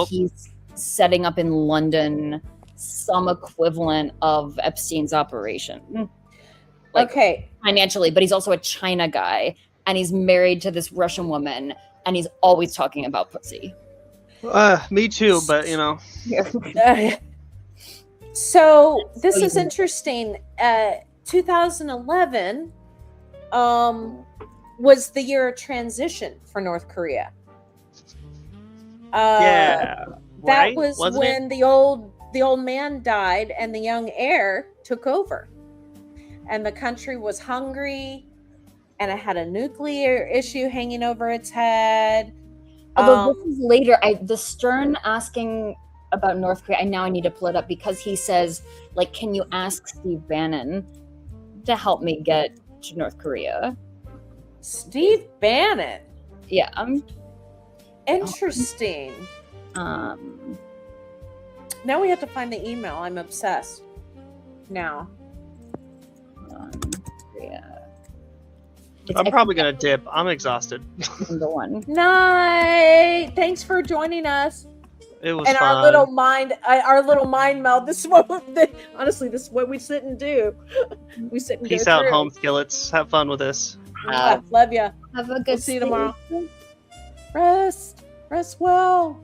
he's setting up in London some equivalent of Epstein's operation. Like, financially, but he's also a China guy, and he's married to this Russian woman, and he's always talking about pussy. Me too, but So this is interesting. 2011 was the year of transition for North Korea. Yeah. That Right? was Wasn't when it? the old man died and the young heir took over. And the country was hungry and it had a nuclear issue hanging over its head. Although this is later, the Stern asking about North Korea, I need to pull it up because he says, like, can you ask Steve Bannon to help me get to North Korea? Steve Bannon. Yeah. Interesting. Now we have to find the email. I'm obsessed. Now. Yeah. I'm probably gonna dip. I'm exhausted. Number one. Night. Thanks for joining us. It was and fun. our little mind meld. This is what honestly, this is what we sit and do. We sit and Peace go out, through. home skillets. Have fun with this. Love ya. Have a good We'll see you sleep. tomorrow. Rest well.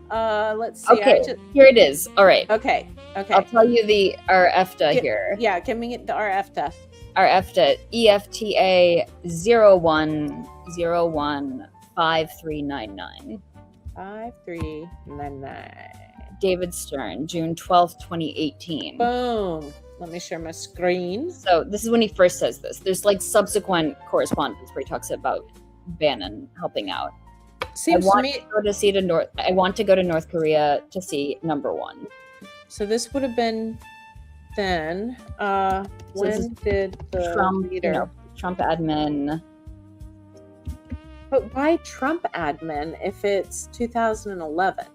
Let's see. Okay, here it is. All right. Okay. I'll tell you the RFTA here. Yeah, give me the RFTA. RFTA EFTA 01015399. 5399. David Stern, June 12th, 2018. Boom. Let me share my screen. So this is when he first says this. There's like subsequent correspondence where he talks about Bannon helping out. Seems to me I want to go to North Korea to see number one. so. This would have been then. When did the Trump, leader? Trump admin. But why Trump admin if it's 2011?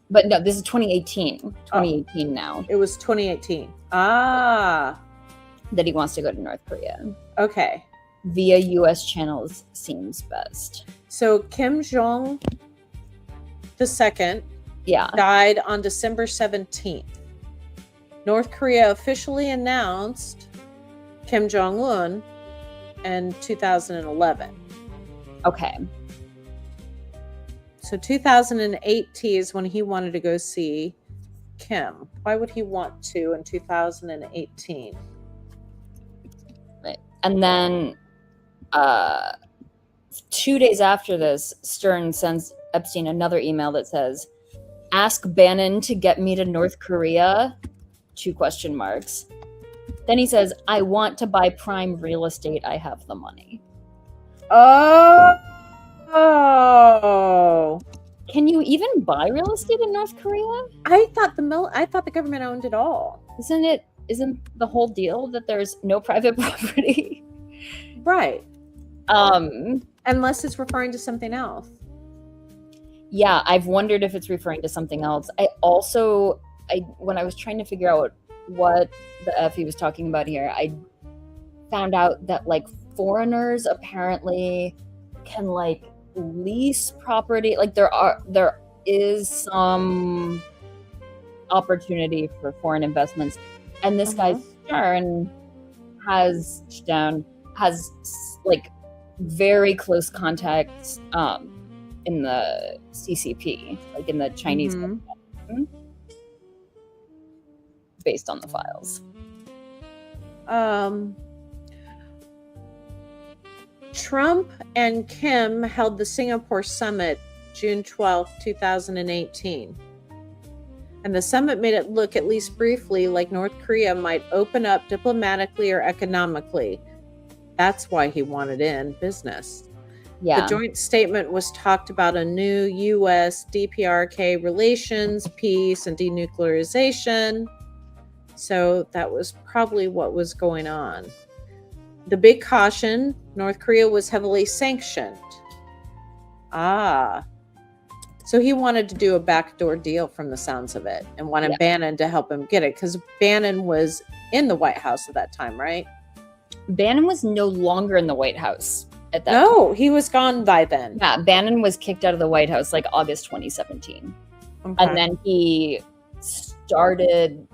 But no, this is 2018. 2018 now. It was 2018. Ah. That he wants to go to North Korea. Okay. Via U.S. channels seems best. So Kim Jong II died on December 17th. North Korea officially announced Kim Jong-un in 2011. Okay. So 2008 is when he wanted to go see Kim. Why would he want to in 2018? Right. And then 2 days after this, Stern sends Epstein another email that says, ask Bannon to get me to North Korea, 2 question marks. Then he says, I want to buy prime real estate. I have the money. Oh. Can you even buy real estate in North Korea? I thought the government owned it all. Isn't the whole deal that there's no private property? Right. Unless it's referring to something else. Yeah, I've wondered if it's referring to something else. When I was trying to figure out what the F he was talking about here, I found out that like foreigners apparently can like lease property. Like there is some opportunity for foreign investments, and this guy Stern has like very close contacts in the CCP, like in the Chinese government, based on the files. Trump and Kim held the Singapore summit June 12th, 2018. And the summit made it look, at least briefly, like North Korea might open up diplomatically or economically. That's why he wanted in business. Yeah. The joint statement was talked about a new U.S. DPRK relations, peace, and denuclearization. So that was probably what was going on. The big caution, North Korea was heavily sanctioned. So he wanted to do a backdoor deal from the sounds of it and wanted Bannon to help him get it because Bannon was in the White House at that time, right? Bannon was no longer in the White House at that time. No, he was gone by then. Yeah, Bannon was kicked out of the White House like August 2017. Okay. And then he started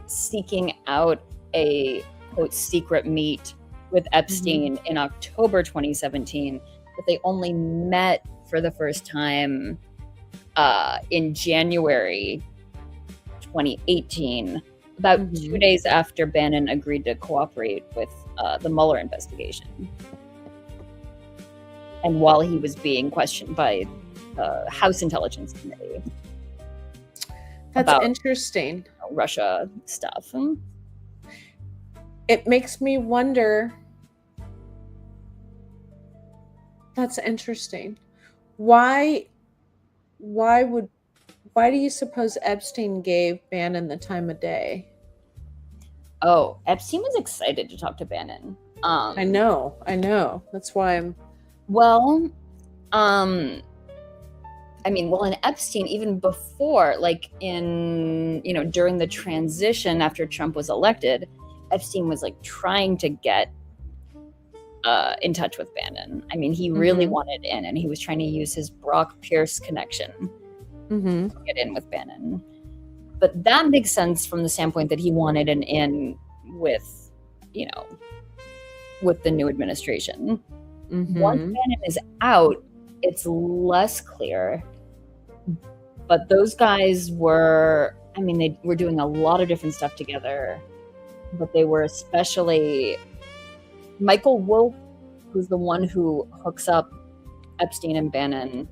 seeking out a, quote, secret meet with Epstein in October 2017, but they only met for the first time in January 2018, about 2 days after Bannon agreed to cooperate with the Mueller investigation. And while he was being questioned by the House Intelligence Committee. That's about, interesting. Russia stuff. It makes me wonder. That's interesting. Why do you suppose Epstein gave Bannon the time of day? Oh, Epstein was excited to talk to Bannon. I know. That's why I'm. Well, and Epstein, even before, like during the transition after Trump was elected, Epstein was like trying to get in touch with Bannon. I mean, he really wanted in, and he was trying to use his Brock Pierce connection to get in with Bannon. But that makes sense from the standpoint that he wanted an in with, with the new administration. Once Bannon is out, it's less clear. But those guys were, they were doing a lot of different stuff together. But they were especially Michael Wolff, who's the one who hooks up Epstein and Bannon,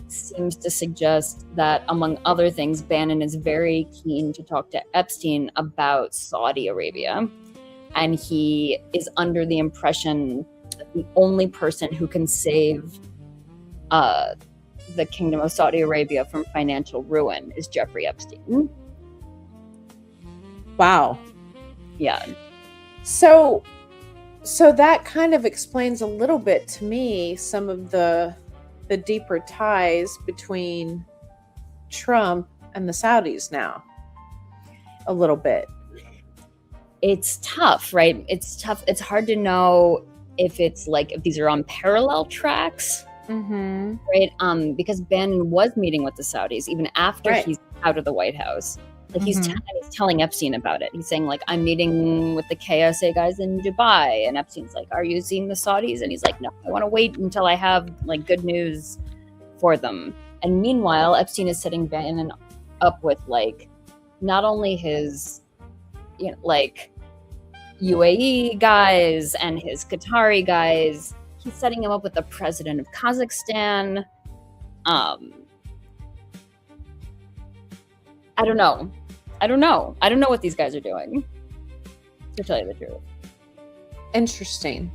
seems to suggest that, among other things, Bannon is very keen to talk to Epstein about Saudi Arabia. And he is under the impression that the only person who can save the Kingdom of Saudi Arabia from financial ruin is Jeffrey Epstein. Wow. Yeah. So that kind of explains a little bit to me some of the deeper ties between Trump and the Saudis now. A little bit. It's tough, right? It's tough. It's hard to know if these are on parallel tracks, right? Because Bannon was meeting with the Saudis even after he's out of the White House. Like he's telling Epstein about it. He's saying, like, I'm meeting with the KSA guys in Dubai. And Epstein's like, are you seeing the Saudis? And he's like, no, I want to wait until I have like good news for them. And meanwhile, Epstein is setting Bannon up with like not only his UAE guys and his Qatari guys, he's setting him up with the president of Kazakhstan. I don't know what these guys are doing, to tell you the truth. Interesting.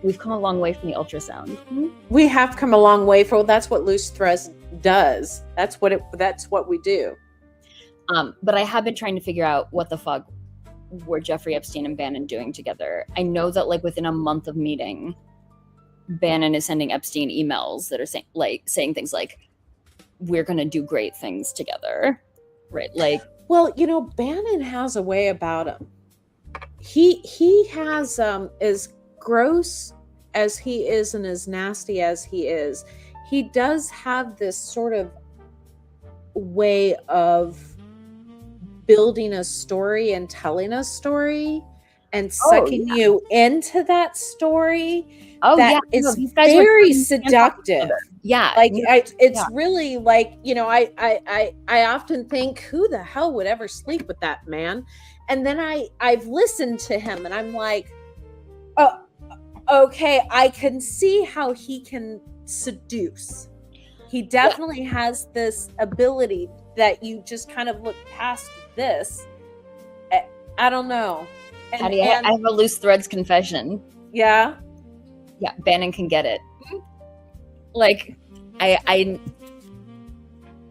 We've come a long way from the ultrasound. We have come a long way that's what Loose Threads does. That's what we do. But I have been trying to figure out what the fuck were Jeffrey Epstein and Bannon doing together. I know that like within a month of meeting, Bannon is sending Epstein emails that are saying things like, we're going to do great things together. Right. Like, well, Bannon has a way about him. He has, as gross as he is and as nasty as he is, he does have this sort of way of building a story and telling a story and sucking you into that story. These guys very seductive. Yeah. Like really like, I often think, who the hell would ever sleep with that man? And then I've listened to him and I'm like, oh, okay, I can see how he can seduce. He definitely has this ability that you just kind of look past this. I don't know. I have a Loose Threads confession. Yeah? Yeah, Bannon can get it. Like, I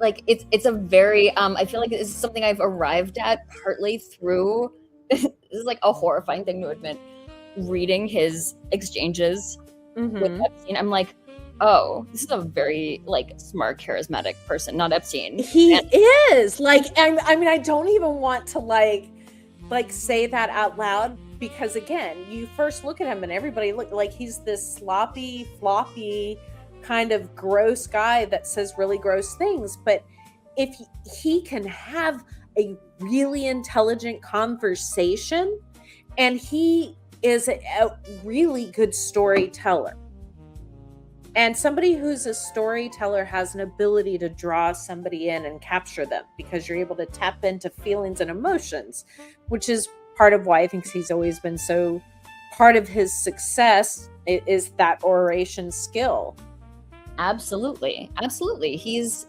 like it's a very I feel like this is something I've arrived at partly through this is like a horrifying thing to admit, reading his exchanges with Epstein. I'm like, oh, this is a very like smart, charismatic person, not Epstein. He is like, I don't even want to like say that out loud, because again, you first look at him and everybody look like he's this sloppy, floppy kind of gross guy that says really gross things. But if he can have a really intelligent conversation, and he is a really good storyteller. And somebody who's a storyteller has an ability to draw somebody in and capture them, because you're able to tap into feelings and emotions, which is part of why I think he's always been so, part of his success is that oration skill. Absolutely. He's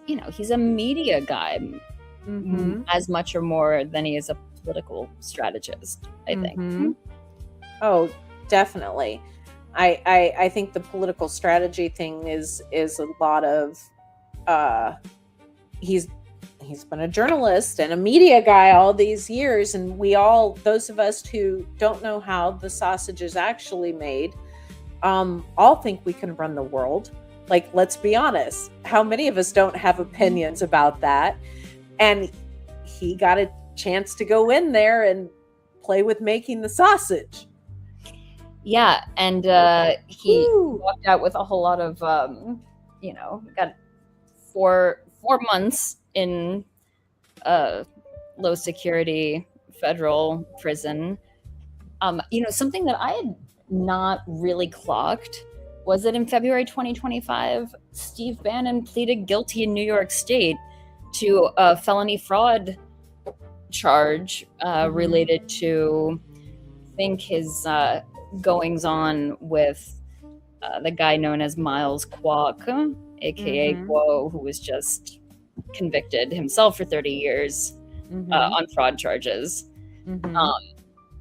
a media guy, as much or more than he is a political strategist, I think. Oh, definitely. I think the political strategy thing is a lot of he's been a journalist and a media guy all these years, and those of us who don't know how the sausage is actually made, all think we can run the world. Like, let's be honest, how many of us don't have opinions about that? And he got a chance to go in there and play with making the sausage. Yeah, and he walked out with a whole lot of, got 4 months in low security federal prison. Something that I had not really clocked was that in February 2025, Steve Bannon pleaded guilty in New York State to a felony fraud charge related to, I think, his goings on with the guy known as Miles Kwok, aka Quo, who was just convicted himself for 30 years on fraud charges.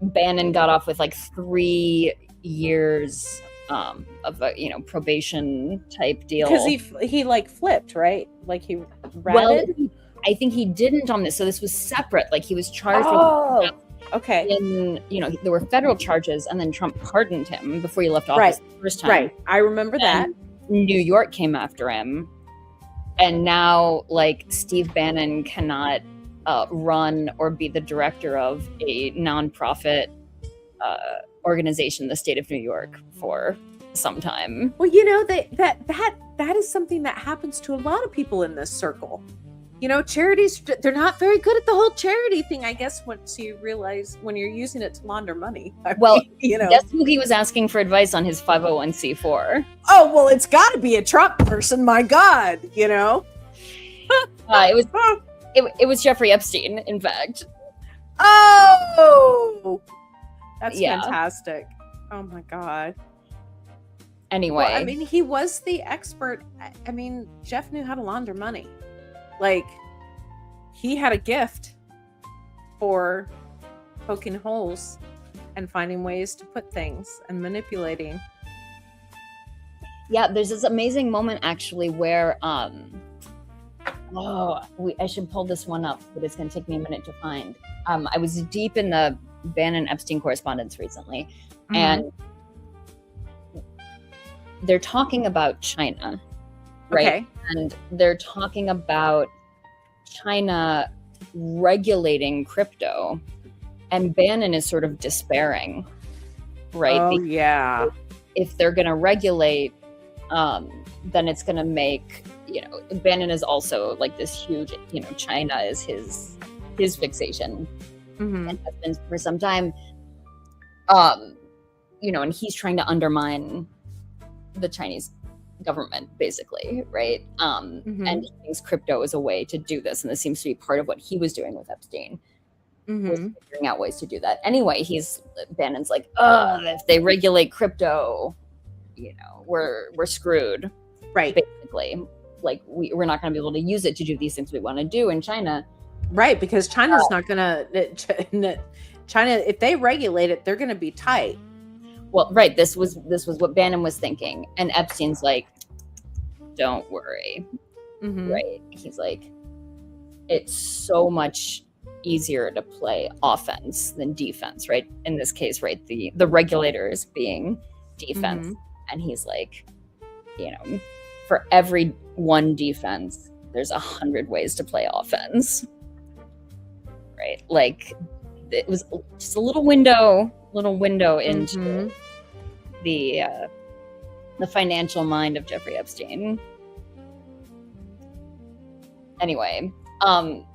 Bannon got off with like 3 years of a probation type deal, because he like flipped, right? Like he ratted. Well, I think he didn't on this, so this was separate. Like he was charged with, okay. And there were federal charges, and then Trump pardoned him before he left office the first time. Right, I remember that. New York came after him, and now like Steve Bannon cannot run or be the director of a nonprofit organization in the state of New York for some time. Well, that is something that happens to a lot of people in this circle. Charities, they're not very good at the whole charity thing, I guess, once you realize when you're using it to launder money. Guess who he was asking for advice on his 501c4? Oh, well, it's got to be a Trump person, my God, It was Jeffrey Epstein, in fact. Oh! That's fantastic. Oh, my God. Anyway. Well, I mean, he was the expert. I mean, Jeff knew how to launder money. Like, he had a gift for poking holes and finding ways to put things and manipulating. Yeah, there's this amazing moment, actually, where... I should pull this one up, but it's going to take me a minute to find. I was deep in the Bannon-Epstein correspondence recently, and they're talking about China, right? Okay. And they're talking about China regulating crypto, and Bannon is sort of despairing, right? Oh, because yeah. if they're going to regulate, then it's going to make... Bannon is also like this huge, China is his fixation, and has been for some time. And he's trying to undermine the Chinese government, basically, right? And he thinks crypto is a way to do this, and this seems to be part of what he was doing with Epstein, was figuring out ways to do that. Anyway, Bannon's like, if they regulate crypto, we're screwed, right? Basically. Like we're not going to be able to use it to do these things we want to do in China, right? Because China's not going to. China, if they regulate it, they're going to be tight. Well, right. This was what Bannon was thinking, and Epstein's like, "Don't worry," right? He's like, "It's so much easier to play offense than defense, right? In this case, right? The regulators being defense, and he's like, for every one defense, there's 100 ways to play offense, right? Like it was just a little window into the financial mind of Jeffrey Epstein. Anyway, so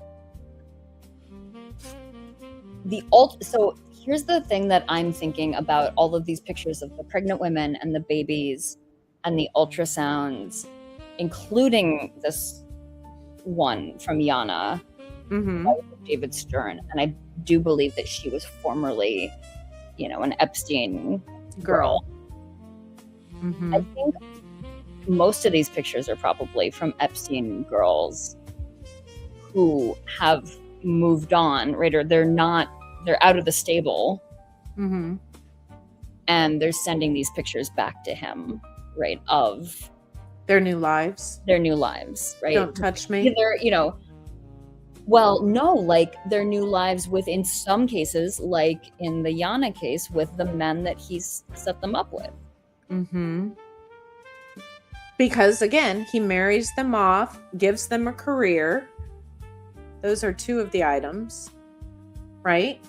here's the thing that I'm thinking about all of these pictures of the pregnant women and the babies and the ultrasounds, including this one from Yana, David Stern. And I do believe that she was formerly, an Epstein girl. I think most of these pictures are probably from Epstein girls who have moved on, right? Or they're out of the stable. And they're sending these pictures back to him, right? Of their new lives, right? Don't touch me. Either, well, no, like their new lives with, in some cases, like in the Yana case, with the men that he's set them up with. Because again, he marries them off, gives them a career. Those are two of the items, right?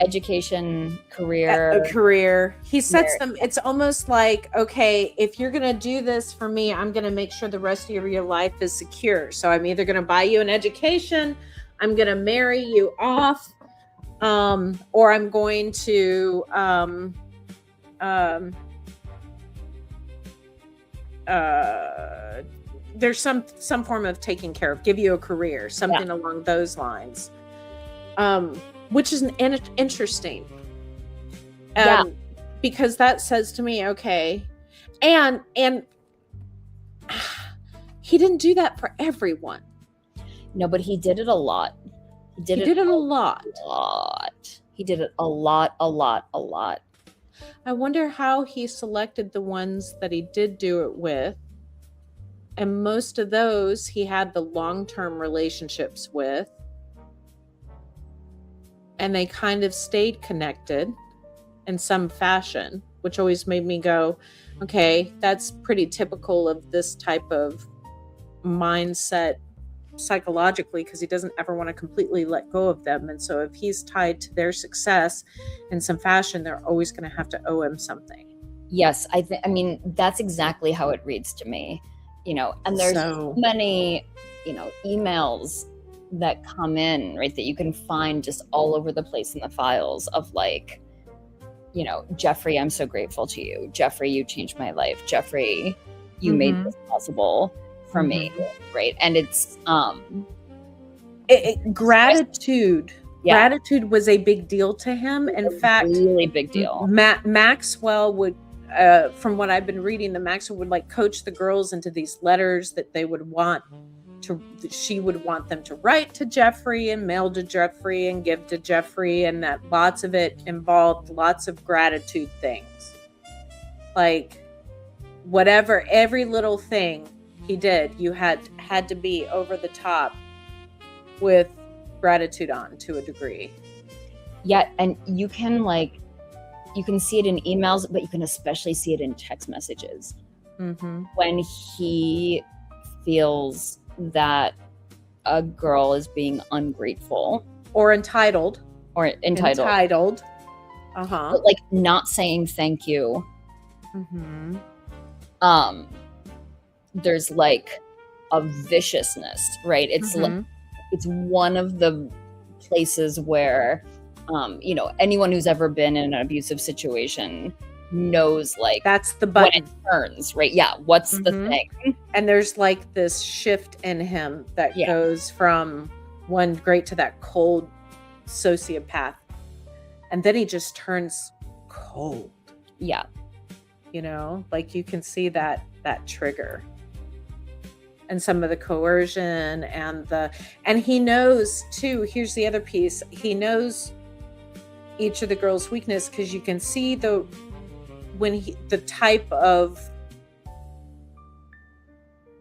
Education, career. A career. He sets them, it's almost like, okay, if you're going to do this for me, I'm going to make sure the rest of your life is secure. So I'm either going to buy you an education, I'm going to marry you off, or I'm going to, there's some form of taking care of, give you a career, something along those lines. Which is interesting. Because that says to me, okay, and he didn't do that for everyone. No, but he did it a lot. He did it a lot. He did it a lot. I wonder how he selected the ones that he did do it with. And most of those he had the long-term relationships with. And they kind of stayed connected in some fashion, which always made me go, okay, that's pretty typical of this type of mindset psychologically, because he doesn't ever want to completely let go of them. And so if he's tied to their success in some fashion, they're always going to have to owe him something. Yes, I mean, that's exactly how it reads to me, and there's so many, emails that come in, right, that you can find just all over the place in the files of like, Jeffrey, I'm so grateful to you. Jeffrey, you changed my life. Jeffrey, you made this possible for me, right? And it's gratitude. Yeah. Gratitude was a big deal to him. In fact, really big deal. Maxwell would, from what I've been reading, Maxwell would like coach the girls into these letters that they would want she would want them to write to Jeffrey and mail to Jeffrey and give to Jeffrey, and that lots of it involved lots of gratitude things. Like whatever, every little thing he did, you had to be over the top with gratitude on to a degree. Yeah, and you can see it in emails, but you can especially see it in text messages. When he feels that a girl is being ungrateful or entitled, but like not saying thank you. There's like a viciousness, right? It's like, it's one of the places where anyone who's ever been in an abusive situation knows, like, that's the button when it turns, right? Yeah, what's the thing? And there's like this shift in him that goes from one great to that cold sociopath, and then he just turns cold. Yeah, like you can see that trigger and some of the coercion and he knows too. Here's the other piece: he knows each of the girls' weakness, because you can see the type of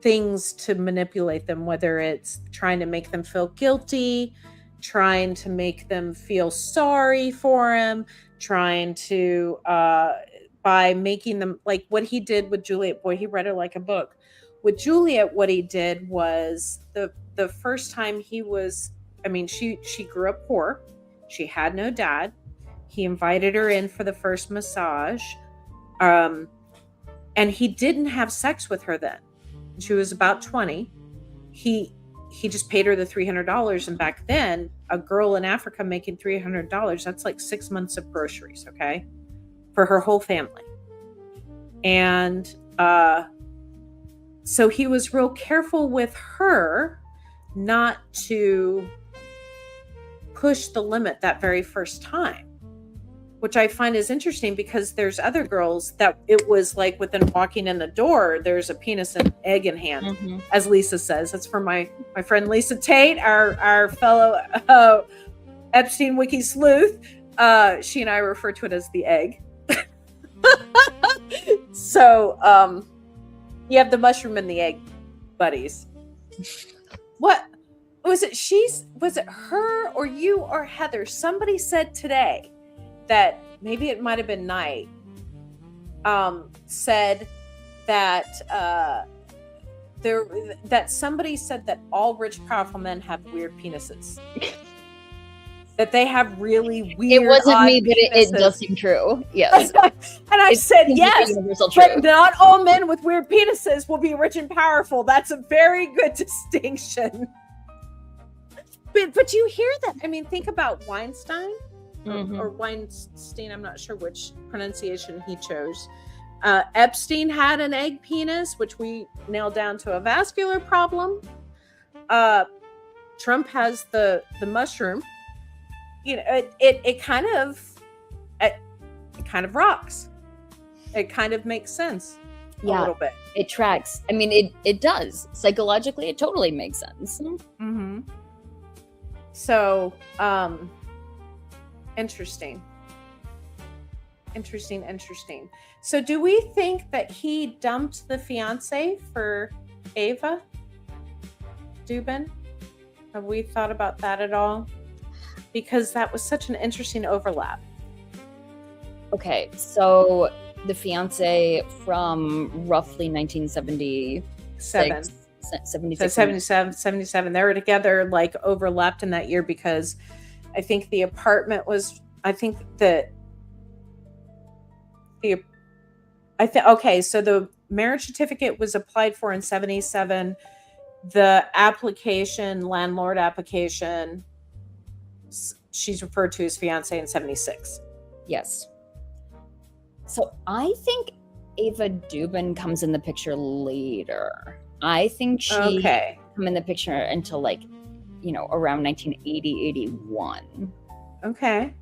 things to manipulate them, whether it's trying to make them feel guilty, trying to make them feel sorry for him, trying to by making them, like what he did with Juliet. Boy, he read her like a book. With Juliet, what he did was the first time he was, she grew up poor. She had no dad. He invited her in for the first massage. And he didn't have sex with her then. She was about 20. He just paid her the $300. And back then, a girl in Africa making $300, that's like 6 months of groceries, okay? For her whole family. And So he was real careful with her not to push the limit that very first time, which I find is interesting because there's other girls that it was like within walking in the door, there's a penis and egg in hand, as Lisa says. That's from my friend Lisa Tate, our fellow EpsteinWiki sleuth. She and I refer to it as the egg. So you have the mushroom and the egg buddies. What was it? Was it her or you or Heather? Somebody said today that maybe it might have been Night, said that that somebody said that all rich, powerful men have weird penises. That they have really weird. It wasn't me, but it does seem true. Yes. And I said yes, but not all men with weird penises will be rich and powerful. That's a very good distinction. But you hear that? I mean, think about Weinstein. Or Weinstein, I'm not sure which pronunciation he chose. Epstein had an egg penis, which we nailed down to a vascular problem. Trump has the mushroom. You know, it kind of rocks. It kind of makes sense a little bit. It tracks. I mean, it does. Psychologically, it totally makes sense. Mm-hmm. So, Interesting. So do we think that he dumped the fiance for Ava Dubin? Have we thought about that at all? Because that was such an interesting overlap. Okay, so the fiance from roughly 1976. 77. They were together, like overlapped in that year because I think the apartment was, okay, so the marriage certificate was applied for in 77. The application, landlord application, she's referred to as fiance in 76. Yes. So I think Ava Dubin comes in the picture later. I think she come in the picture until like, around 1980, 81. Okay.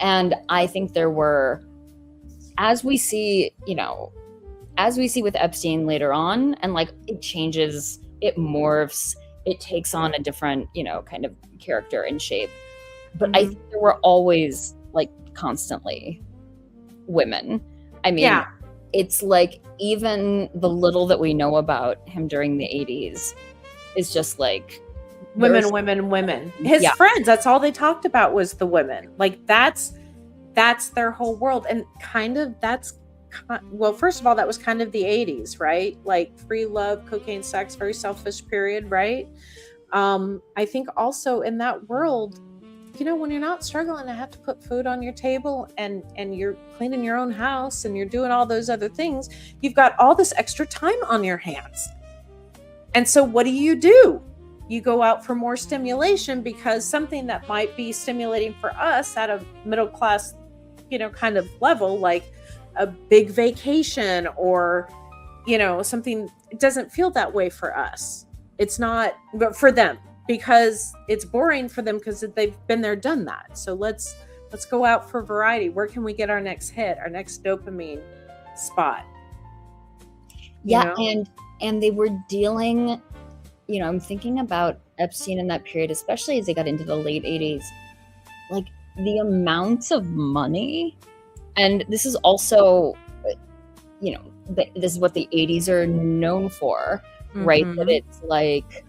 And I think there were, as we see with Epstein later on, and like it changes, it morphs, it takes on a different, kind of character and shape. But I think there were always like constantly women. I mean, it's like even the little that we know about him during the 80s is just like women. His friends, that's all they talked about was the women. Like that's their whole world. And first of all, that was kind of the 80s, right? Like free love, cocaine, sex, very selfish period, right? I think also in that world, when you're not struggling to have to put food on your table and you're cleaning your own house and you're doing all those other things, you've got all this extra time on your hands. And so what do? You go out for more stimulation because something that might be stimulating for us at a middle class, kind of level, like a big vacation or, something, it doesn't feel that way for us. It's not, but for them, because it's boring for them because they've been there, done that. So let's go out for variety. Where can we get our next hit, our next dopamine spot? And they were dealing, I'm thinking about Epstein in that period, especially as they got into the late 80s, like the amounts of money. And this is also, this is what the 80s are known for, right? That it's like,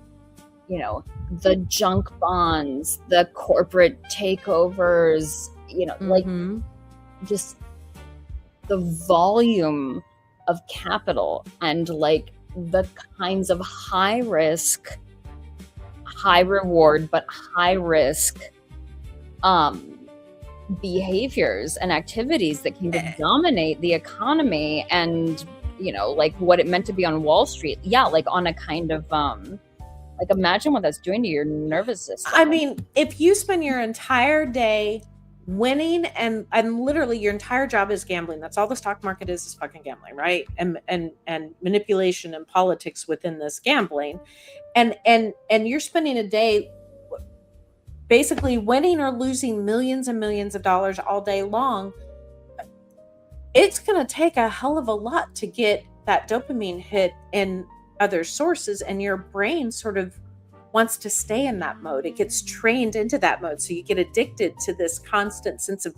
the junk bonds, the corporate takeovers, like just the volume of capital and like the kinds of high risk, high reward, but high risk behaviors and activities that can dominate the economy and, like what it meant to be on Wall Street. Yeah, like on a kind of like imagine what that's doing to your nervous system. I mean, if you spend your entire day winning and literally your entire job is gambling. That's all the stock market is fucking gambling, right? And manipulation and politics within this gambling. And you're spending a day basically winning or losing millions and millions of dollars all day long. It's going to take a hell of a lot to get that dopamine hit in other sources, and your brain sort of wants to stay in that mode. It gets trained into that mode. So you get addicted to this constant sense of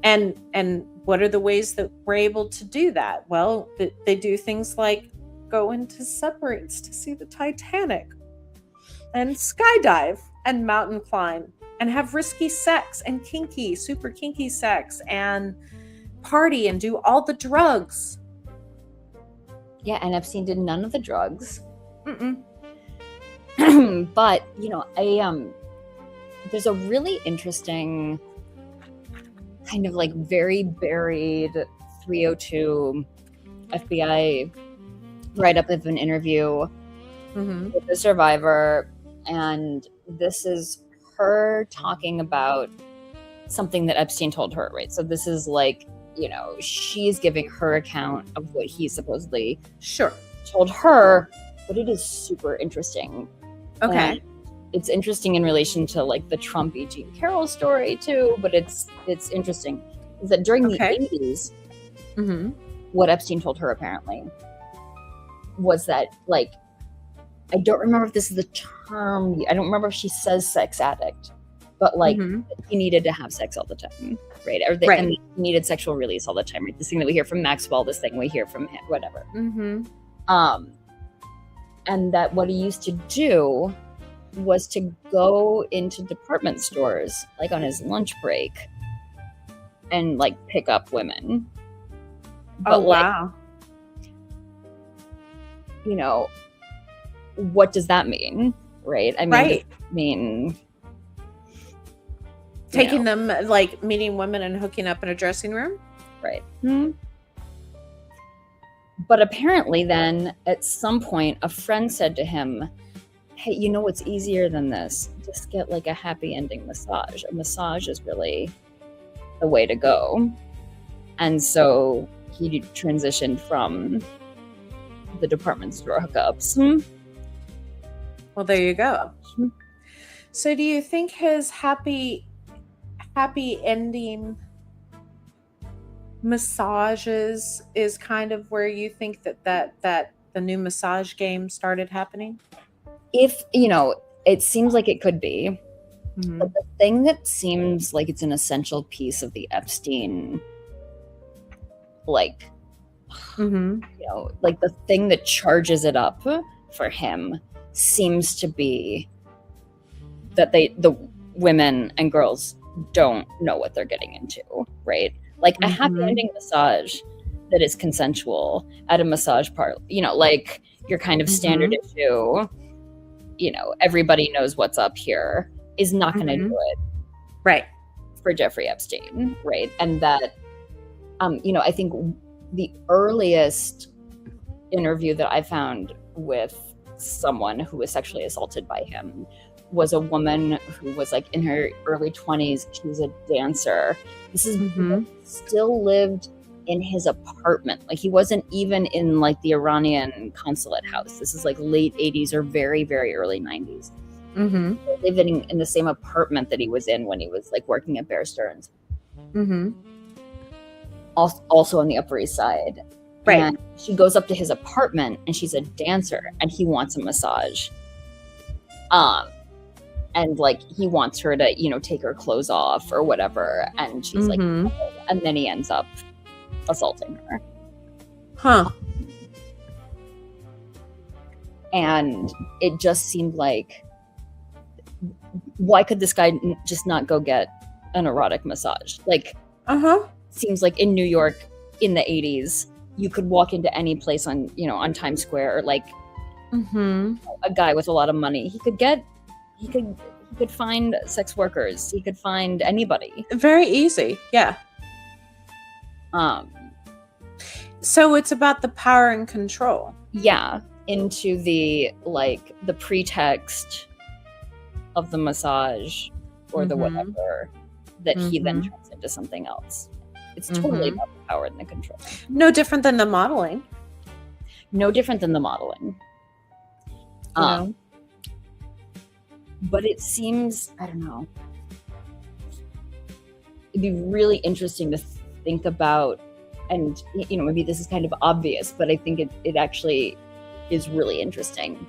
and what are the ways that we're able to do that? Well, they do things like go into submarines to see the Titanic and skydive and mountain climb and have risky sex and super kinky sex and party and do all the drugs. Yeah, and Epstein did none of the drugs. Mm-mm. But, you know, there's a really interesting kind of like very buried 302 FBI write-up of an interview with the survivor. And this is her talking about something that Epstein told her, right? So this is like, you know, she's giving her account of what he supposedly told her, but it is super interesting. Okay. And it's interesting in relation to like the Trump E. Jean Carroll story too, but it's interesting is that during the 80s, what Epstein told her apparently was that, like, I don't remember if this is the term, I don't remember if she says sex addict, but like he needed to have sex all the time, right? Or and he needed sexual release all the time, right? This thing that we hear from Maxwell, this thing we hear from him, whatever. And that what he used to do was to go into department stores, like on his lunch break, and like pick up women. But wow. Like, you know, what does that mean, right? I mean, mean taking them, like meeting women and hooking up in a dressing room, right? But apparently then at some point a friend said to him, hey, you know what's easier than this? Just get like a happy ending massage. A massage is really the way to go. And so he transitioned from the department store hookups. Well, there you go. So do you think his happy ending massages is kind of where you think that the new massage game started happening? If, you know, it seems like it could be. But the thing that seems like it's an essential piece of the Epstein, like, you know, like the thing that charges it up for him seems to be that the women and girls don't know what they're getting into, right? Like a happy ending massage that is consensual at a massage parlor, you know, like your kind of standard issue, you know, everybody knows what's up here, is not going to do it. Right. For Jeffrey Epstein, right? And that, you know, I think the earliest interview that I found with someone who was sexually assaulted by him was a woman who was like in her early 20s. She was a dancer. This is still lived in his apartment. Like he wasn't even in like the Iranian consulate house. This is like late 80s or very, very early 90s. Living in the same apartment that he was in when he was like working at Bear Stearns. Also on the Upper East Side. Right. And she goes up to his apartment and she's a dancer and he wants a massage. And like he wants her to, you know, take her clothes off or whatever. And she's like, oh, and then he ends up assaulting her. And it just seemed like, why could this guy just not go get an erotic massage? Like, seems like in New York in the 80s, you could walk into any place on, you know, on Times Square, or like a guy with a lot of money. He could find sex workers. He could find anybody. Very easy. Yeah. So it's about the power and control. Yeah. Into the, like, the pretext of the massage or the Mhm. whatever that he then Mhm. turns into something else. It's totally Mhm. about the power and the control. No different than the modeling. No different than the modeling. You know? But it seems, I don't know, it'd be really interesting to think about, and you know, maybe this is kind of obvious, but I think it actually is really interesting,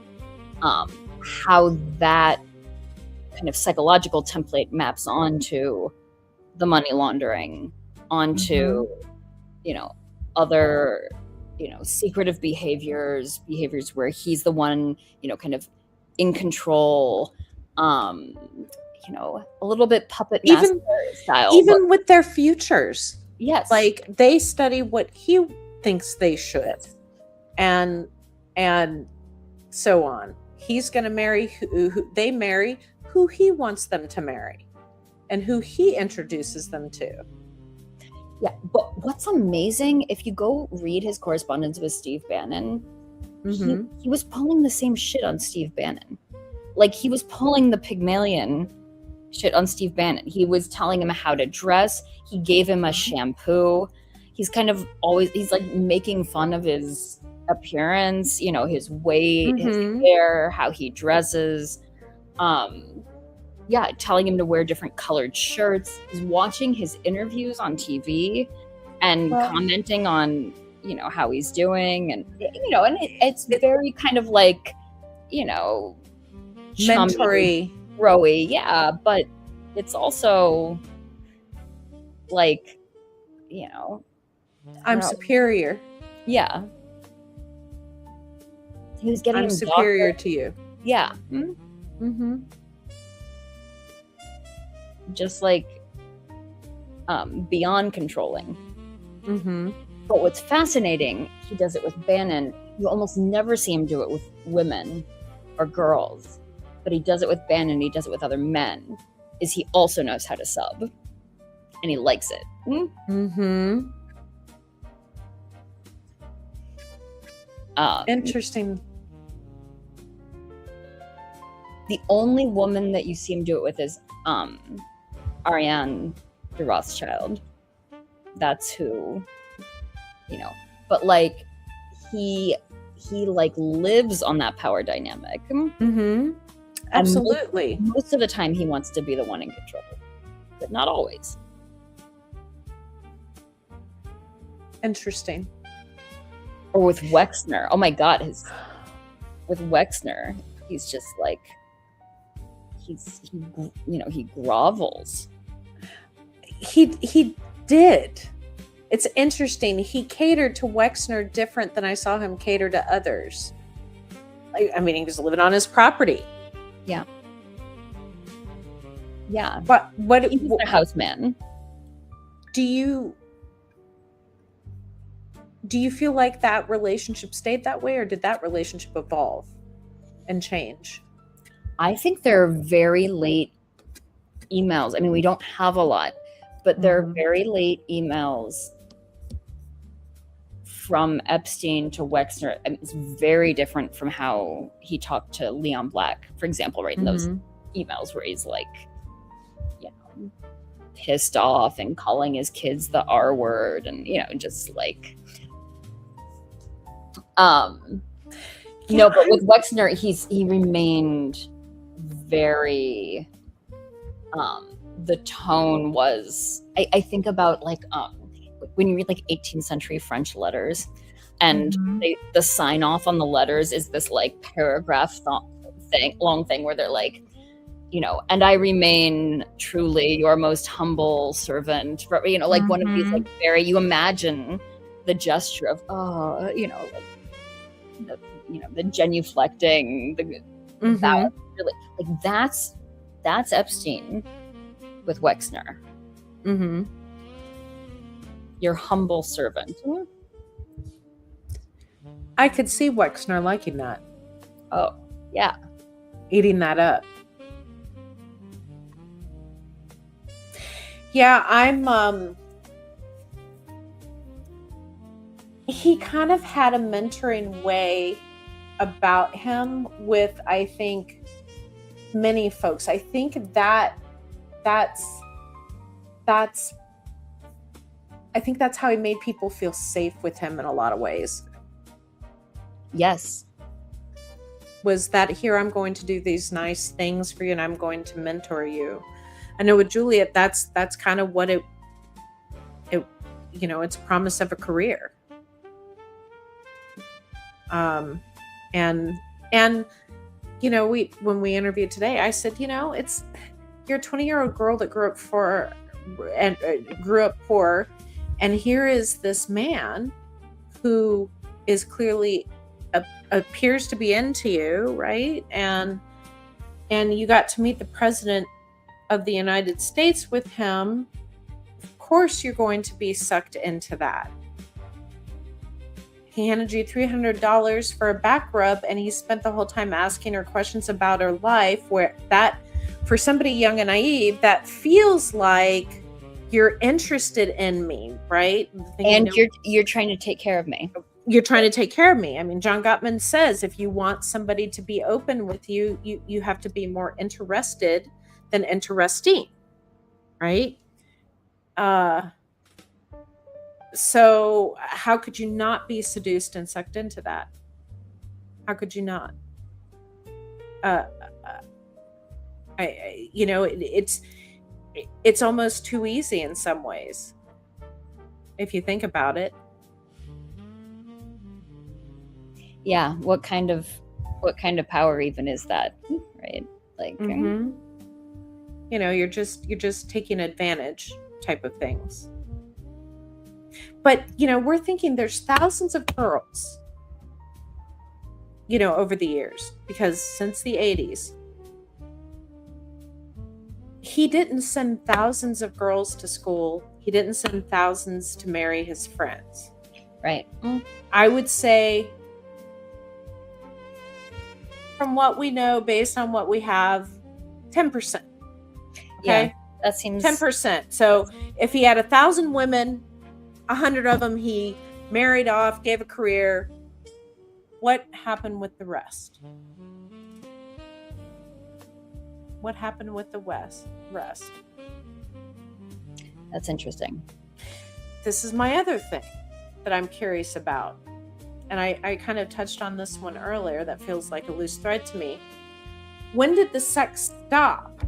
how that kind of psychological template maps onto the money laundering, onto you know, other, you know, secretive behaviors where he's the one, you know, kind of in control, you know, a little bit puppet master style. Even with their futures. Yes. Like they study what he thinks they should. And so on. He's going to marry who they marry who he wants them to marry and who he introduces them to. Yeah, but what's amazing, if you go read his correspondence with Steve Bannon, he was pulling the same shit on Steve Bannon. Like, he was pulling the Pygmalion shit on Steve Bannon. He was telling him how to dress. He gave him a shampoo. He's kind of always, he's like making fun of his appearance, you know, his weight, his hair, how he dresses. Yeah, telling him to wear different colored shirts. He's watching his interviews on TV and commenting on, you know, how he's doing. And, you know, and it's very kind of like, you know, mentory, rowy, yeah, but it's also like, you know, I'm superior. Yeah. He was getting I'm superior to you. Yeah. Mm-hmm. Just like beyond controlling. Mm-hmm. But what's fascinating, he does it with Bannon. You almost never see him do it with women or girls, but he does it with Bannon. He does it with other men. Is he also knows how to sub, and he likes it. Mm-hmm. Interesting. The only woman that you see him do it with is Ariane de Rothschild. That's who, you know. But like, he like lives on that power dynamic. Mm-hmm. Absolutely. Most of the time, he wants to be the one in control, but not always. Interesting. Or with Wexner. Oh my God, with Wexner, he's just like, he grovels. He did. It's interesting. He catered to Wexner different than I saw him cater to others. I mean, he was living on his property. Yeah. Yeah. But he's a houseman. Do you feel like that relationship stayed that way, or did that relationship evolve and change? I think there are very late emails. I mean, we don't have a lot, but there are very late emails from Epstein to Wexner. I mean, it's very different from how he talked to Leon Black, for example, right? In those emails where he's like, you know, pissed off and calling his kids the R word, and, you know, just like, no, but with Wexner, he remained very, the tone was, I think about like, when you read like 18th century French letters, and the sign off on the letters is this like paragraph long thing where they're like, you know, and I remain truly your most humble servant, you know, like one of these like very, you imagine the gesture of, oh, you know, like the genuflecting, that really, like that's Epstein with Wexner. Your humble servant. I could see Wexner liking that. Oh, yeah. Eating that up. Yeah, he kind of had a mentoring way about him with, I think, many folks. I think that that's I think that's how he made people feel safe with him in a lot of ways. Yes. Was that, here, I'm going to do these nice things for you and I'm going to mentor you. I know with Juliet, that's kind of what it it's a promise of a career. And when we interviewed today, I said, you're a 20-year-old girl that grew up poor, and here is this man who is clearly appears to be into you, right? And you got to meet the president of the United States with him. Of course, you're going to be sucked into that. He handed you $300 for a back rub, and he spent the whole time asking her questions about her life, where that, for somebody young and naive, that feels like you're interested in me, right? And you're trying to take care of me. You're trying to take care of me. I mean, John Gottman says, if you want somebody to be open with you, you have to be more interested than interesting, right? So how could you not be seduced and sucked into that? How could you not? It's almost too easy in some ways, if you think about it. Yeah, what kind of power even is that, right? Like, mm-hmm. You're just taking advantage type of things. But we're thinking there's thousands of girls, over the years, because since the 80s, he didn't send thousands of girls to school. He didn't send thousands to marry his friends. Right. I would say, from what we know, based on what we have, 10%. Okay? Yeah, that seems 10%. So if he had 1,000 women, 100 of them he married off, gave a career, what happened with the rest? What happened with the rest? That's interesting. This is my other thing that I'm curious about. And I kind of touched on this one earlier that feels like a loose thread to me. When did the sex stop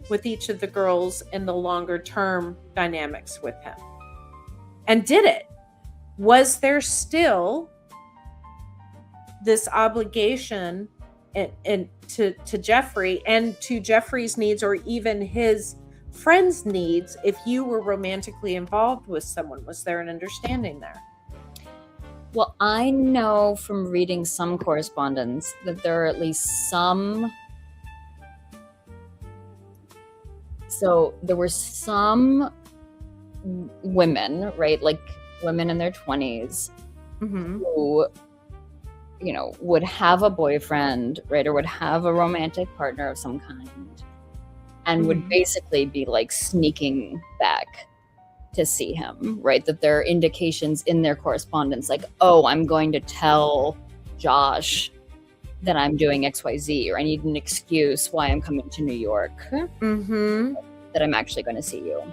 with each of the girls in the longer term dynamics with him? And did it? Was there still this obligation to Jeffrey and to Jeffrey's needs, or even his friends' needs, if you were romantically involved with someone? Was there an understanding there? Well, I know from reading some correspondence that there are at least some. So there were some women, right? Like women in their 20s, mm-hmm. who, would have a boyfriend, right? Or would have a romantic partner of some kind, and mm-hmm. would basically be like sneaking back to see him, right? That there are indications in their correspondence, like, oh, I'm going to tell Josh that I'm doing XYZ, or I need an excuse why I'm coming to New York, mm-hmm. that I'm actually going to see you.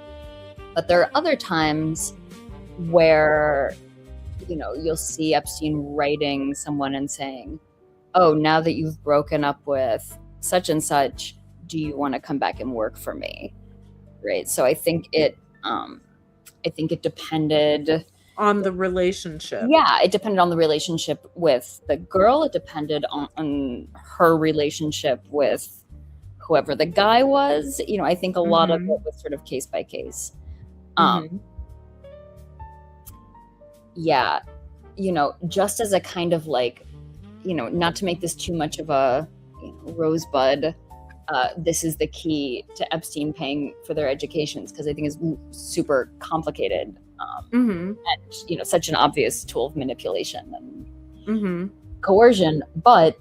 But there are other times where, you'll see Epstein writing someone and saying, oh, now that you've broken up with such and such, do you want to come back and work for me? Right. So I think it depended on the relationship. Yeah, it depended on the relationship with the girl. It depended on her relationship with whoever the guy was. I think a lot of it was sort of case by case. Yeah, just as a kind of like, not to make this too much of a rosebud, this is the key to Epstein paying for their educations, because I think it's super complicated, and such an obvious tool of manipulation and coercion. But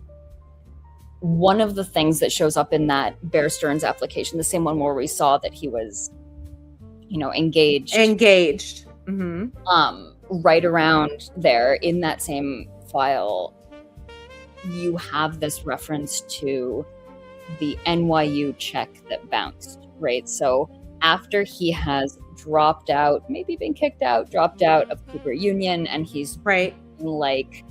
one of the things that shows up in that Bear Stearns application, the same one where we saw that he was, engaged. Right around there in that same file, you have this reference to the NYU check that bounced, right? So after he has dropped out, maybe been kicked out, dropped out of Cooper Union, and he's Right. like,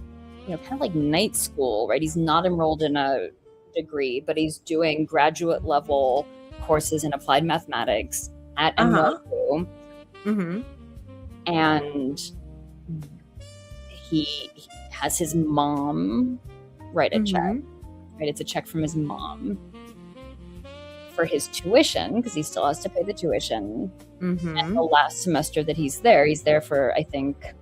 kind of like night school, right? He's not enrolled in a degree, but he's doing graduate level courses in applied mathematics at NYU. Mm-hmm. And he has his mom write a check, right? It's a check from his mom for his tuition, because he still has to pay the tuition. And the last semester that he's there for, I think,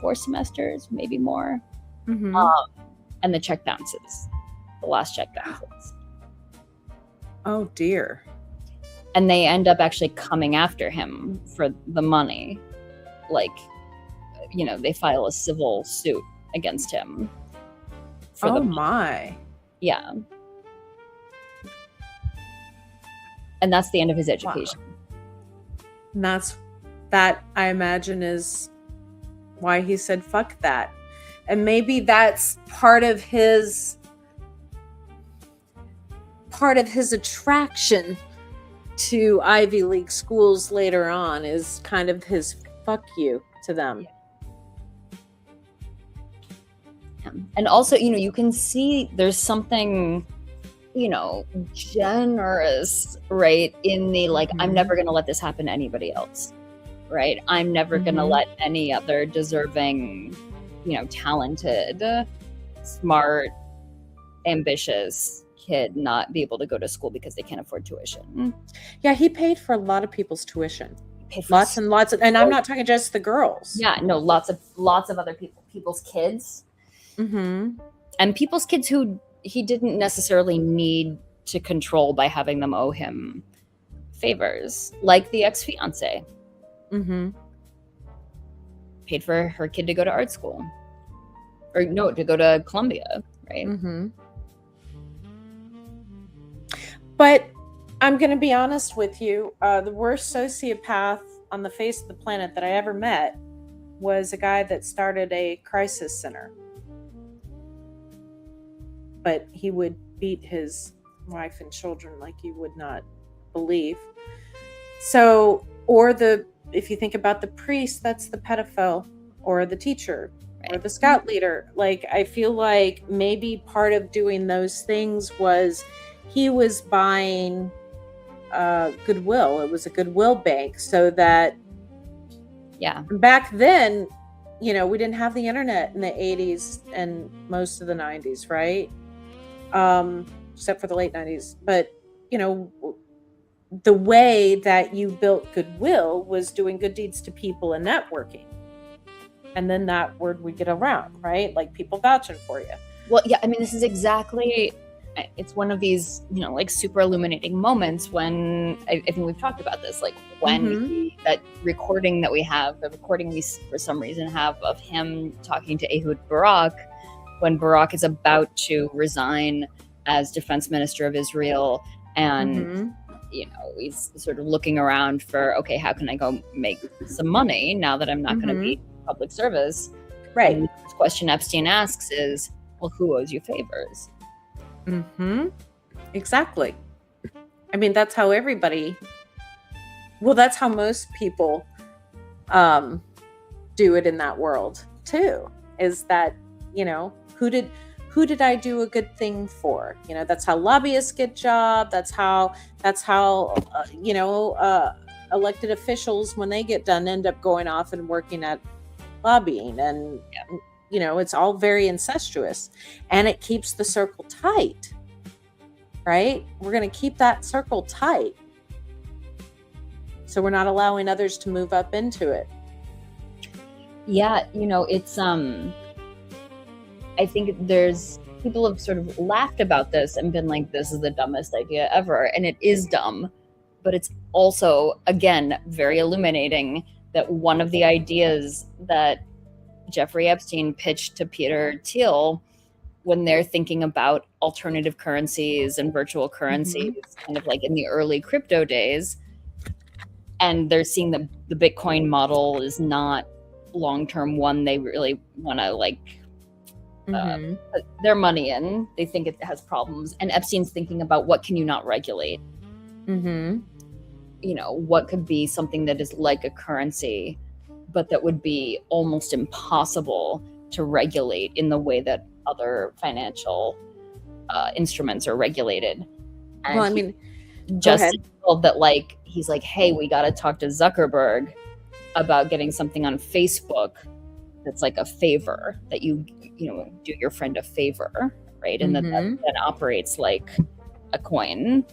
4 semesters, maybe more. And the check bounces. The last check bounces. Oh dear. And they end up actually coming after him for the money. Like, they file a civil suit against him. For the money. My. Yeah. And that's the end of his education. Wow. And that I imagine is why he said fuck that. And maybe that's part of his attraction to Ivy League schools later on, is kind of his fuck you to them. Yeah. And also, you can see there's something, generous, right, in the, like, I'm never going to let this happen to anybody else, right? I'm never going to let any other deserving, talented, smart, ambitious kid not be able to go to school because they can't afford tuition. Yeah, he paid for a lot of people's tuition. Lots and lots of, and I'm not talking just the girls. Yeah, no, lots of other people's kids. And people's kids who he didn't necessarily need to control by having them owe him favors, like the ex-fiance. Paid for her kid to go to art school, or no, to go to Columbia, right? But I'm going to be honest with you. The worst sociopath on the face of the planet that I ever met was a guy that started a crisis center. But he would beat his wife and children like you would not believe. So, if you think about the priest, that's the pedophile, or the teacher, or the scout leader. Like, I feel like maybe part of doing those things was he was buying goodwill. It was a goodwill bank, so that back then, we didn't have the internet in the 80s and most of the 90s, right? Except for the late 90s. But the way that you built goodwill was doing good deeds to people and networking, and then that word would get around, right? Like people vouching for you. Well, yeah, I mean, this is exactly, it's one of these, like super illuminating moments when, I think we've talked about this, like when that recording that we have, the recording we for some reason have of him talking to Ehud Barak, when Barak is about to resign as defense minister of Israel, and he's sort of looking around for, okay, how can I go make some money now that I'm not going to be public service? Right. And the question Epstein asks is, well, who owes you favors? Exactly. I mean, that's how that's how most people do it in that world too, is that, who did I do a good thing for? That's how lobbyists get jobs. That's how elected officials, when they get done, end up going off and working at lobbying. And, it's all very incestuous, and it keeps the circle tight, right? We're going to keep that circle tight, so we're not allowing others to move up into it. Yeah. It's, I think there's people have sort of laughed about this and been like, this is the dumbest idea ever. And it is dumb, but it's also, again, very illuminating that one of the ideas that Jeffrey Epstein pitched to Peter Thiel when they're thinking about alternative currencies and virtual currencies, kind of like in the early crypto days, and they're seeing that the Bitcoin model is not long-term one they really want to put their money in. They think it has problems, and Epstein's thinking about what can you not regulate. what could be something that is like a currency, but that would be almost impossible to regulate in the way that other financial instruments are regulated. And well, I mean, just felt that like he's like, hey, we got to talk to Zuckerberg about getting something on Facebook that's like a favor that you do your friend a favor, right? And that operates like a coin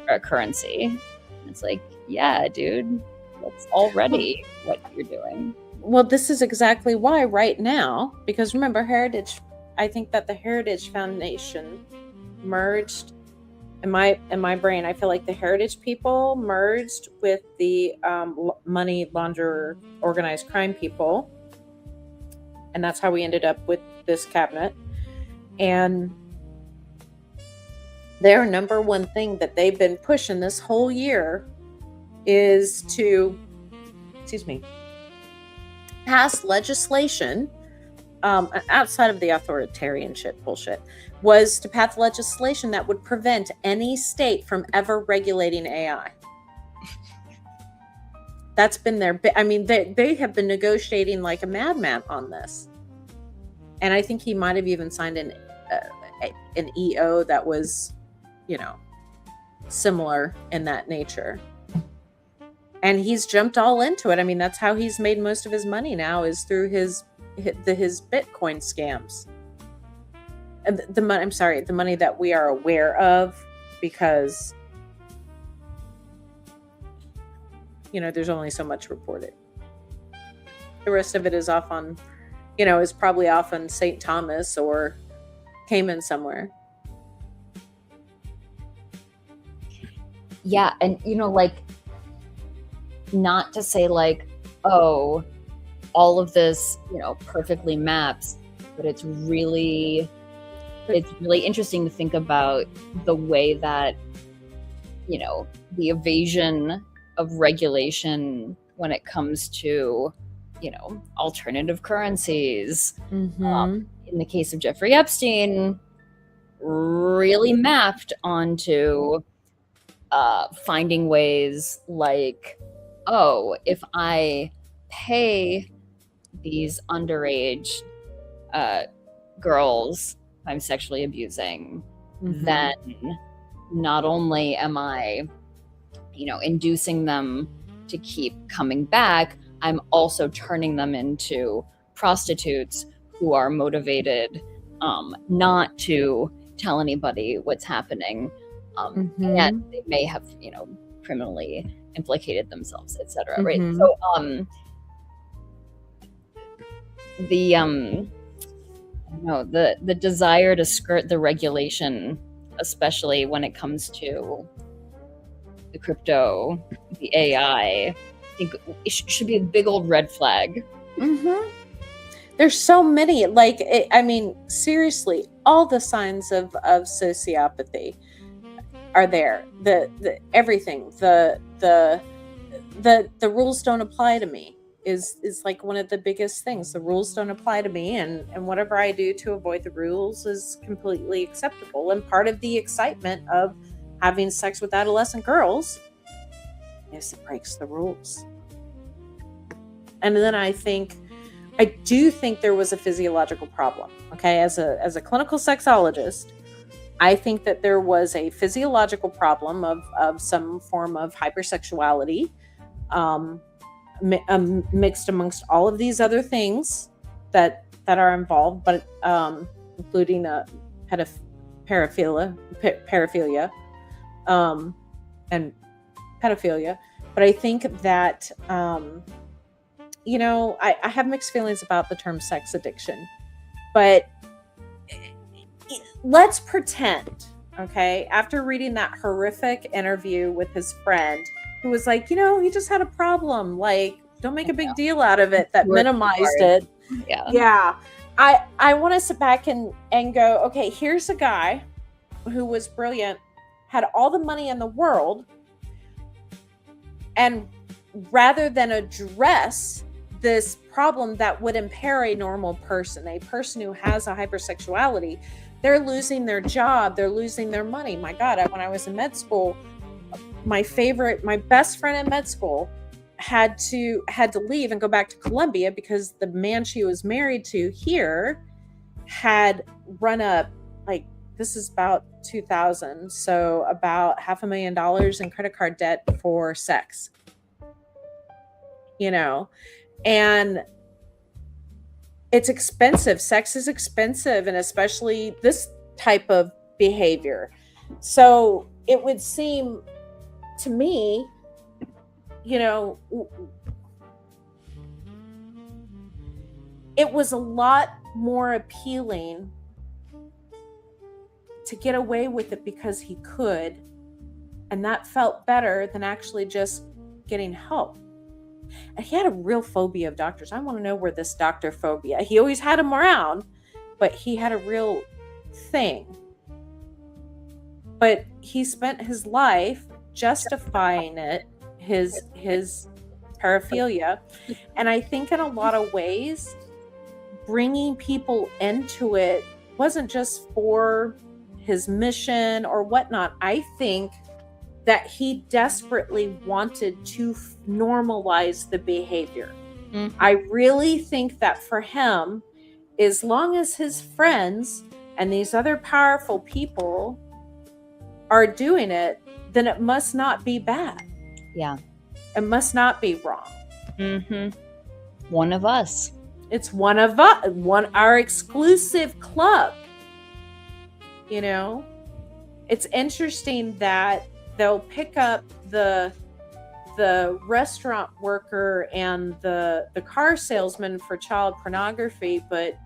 or a currency. And it's like, yeah, dude, that's already what you're doing. Well, this is exactly why right now, because remember, I think that the Heritage Foundation merged in my brain. I feel like the Heritage people merged with the money launderer, organized crime people. And that's how we ended up with this cabinet. And their number one thing that they've been pushing this whole year is to, pass legislation, outside of the authoritarian bullshit, was to pass legislation that would prevent any state from ever regulating AI. That's been they have been negotiating like a madman on this. And I think he might have even signed an EO that was, similar in that nature. And he's jumped all into it. I mean, that's how he's made most of his money now, is through his Bitcoin scams. The money that we are aware of, because there's only so much reported. The rest of it is off on, is probably off on St. Thomas or Cayman somewhere. Yeah, and like, not to say like, oh, all of this, perfectly maps, but it's really interesting to think about the way that, the evasion of regulation when it comes to, alternative currencies. In the case of Jeffrey Epstein, really mapped onto finding ways like, oh, if I pay these underage girls I'm sexually abusing, then not only am I, inducing them to keep coming back, I'm also turning them into prostitutes who are motivated not to tell anybody what's happening, and they may have, criminally implicated themselves, etc. Right? So the desire to skirt the regulation, especially when it comes to the crypto, the AI, I think it should be a big old red flag. There's so many, seriously, all the signs of sociopathy are there. The everything, the rules don't apply to me is like one of the biggest things. The rules don't apply to me, and whatever I do to avoid the rules is completely acceptable. And part of the excitement of having sex with adolescent girls is it breaks the rules. And then I do think there was a physiological problem. Okay, as a clinical sexologist, I think that there was a physiological problem of some form of hypersexuality, mixed amongst all of these other things that are involved, but including paraphilia, and pedophilia. But I think that I have mixed feelings about the term sex addiction, but let's pretend, okay, after reading that horrific interview with his friend who was like, he just had a problem, like, don't make a big deal out of it, that minimized it. Yeah. I want to sit back and go, okay, here's a guy who was brilliant, had all the money in the world, and rather than address this problem that would impair a normal person, a person who has a hypersexuality, they're losing their job, they're losing their money. My God, when I was in med school, my best friend in med school had to leave and go back to Colombia because the man she was married to here had run up, like, this is about 2000, so about $500,000 in credit card debt for sex, and it's expensive. Sex is expensive, and especially this type of behavior. So it would seem to me, it was a lot more appealing to get away with it because he could, and that felt better than actually just getting help. And he had a real phobia of doctors. I want to know where this doctor phobia. He always had him around, but he had a real thing. But he spent his life justifying it, his paraphilia. And I think in a lot of ways, bringing people into it wasn't just for his mission or whatnot. I think that he desperately wanted to normalize the behavior. Mm-hmm. I really think that for him, as long as his friends and these other powerful people are doing it, then it must not be bad. Yeah. It must not be wrong. Mm-hmm. One of us. It's one of us, our exclusive club. It's interesting that they'll pick up the restaurant worker and the car salesman for child pornography, but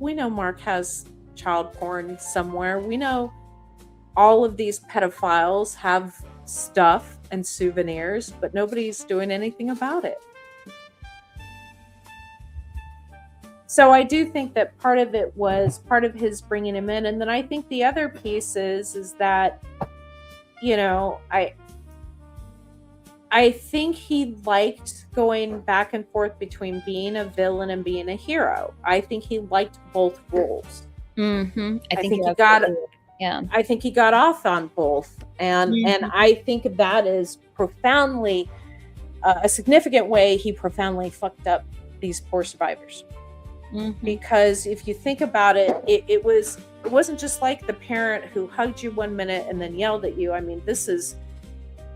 we know Mark has child porn somewhere. We know all of these pedophiles have stuff and souvenirs, but nobody's doing anything about it. So I do think that part of it was part of his bringing him in. And then I think the other piece is that, I think he liked going back and forth between being a villain and being a hero. I think he liked both roles. Mm-hmm. I think he got off on both. And I think that is profoundly, a significant way he profoundly fucked up these poor survivors. Mm-hmm. Because if you think about it, it wasn't just like the parent who hugged you one minute and then yelled at you. I mean, this is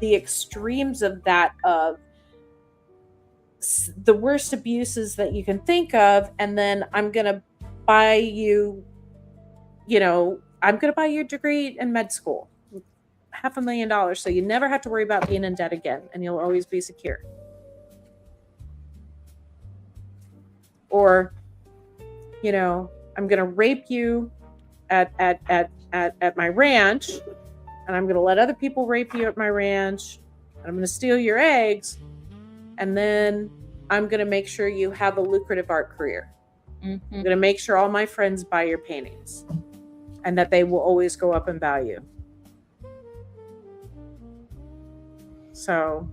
the extremes of that, of the worst abuses that you can think of. And then I'm going to buy you, I'm going to buy you a degree in med school, $500,000. So you never have to worry about being in debt again, and you'll always be secure. Or, I'm going to rape you at my ranch, and I'm going to let other people rape you at my ranch, and I'm going to steal your eggs, and then I'm going to make sure you have a lucrative art career. Mm-hmm. I'm going to make sure all my friends buy your paintings, and that they will always go up in value. So,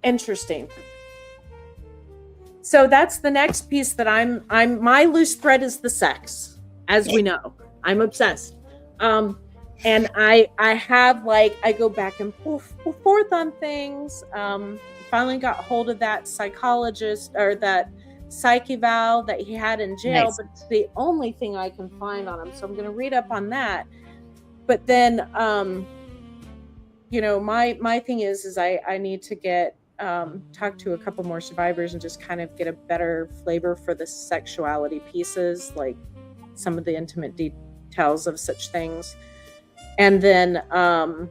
interesting. So that's the next piece that my loose thread is the sex, as we know. I'm obsessed. And I have, I go back and forth on things. Finally got hold of that psychologist, or that psych eval that he had in jail, nice. But it's the only thing I can find on him. So I'm going to read up on that. But then, my thing is I need to get, talk to a couple more survivors and just kind of get a better flavor for the sexuality pieces, like some of the intimate details of such things. And then I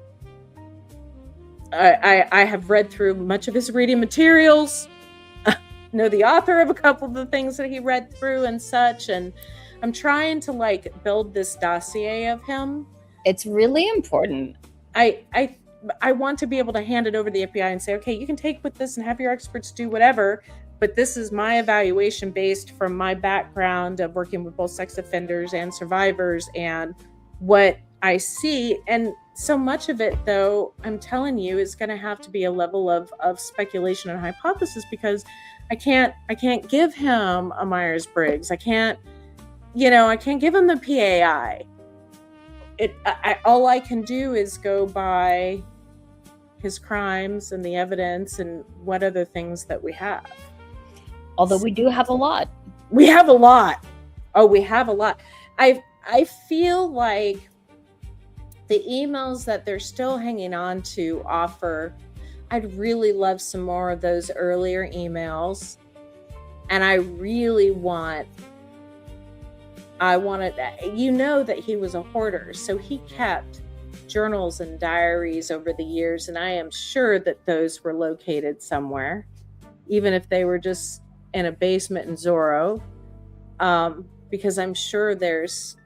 have read through much of his reading materials, know the author of a couple of the things that he read through and such, and I'm trying to build this dossier of him. It's really important. I want to be able to hand it over to the FBI and say, okay, you can take with this and have your experts do whatever, but this is my evaluation based from my background of working with both sex offenders and survivors and what I see. And so much of it, though, I'm telling you, is going to have to be a level of speculation and hypothesis, because I can't give him a Myers-Briggs. I can't give him the PAI. All I can do is go by his crimes and the evidence and what other things that we have. Although we do have a lot. We have a lot. Oh, we have a lot. I feel like the emails that they're still hanging on to offer, I'd really love some more of those earlier emails. And I really wanted, that he was a hoarder. So he kept journals and diaries over the years. And I am sure that those were located somewhere, even if they were just in a basement in Zorro. Because I'm sure there is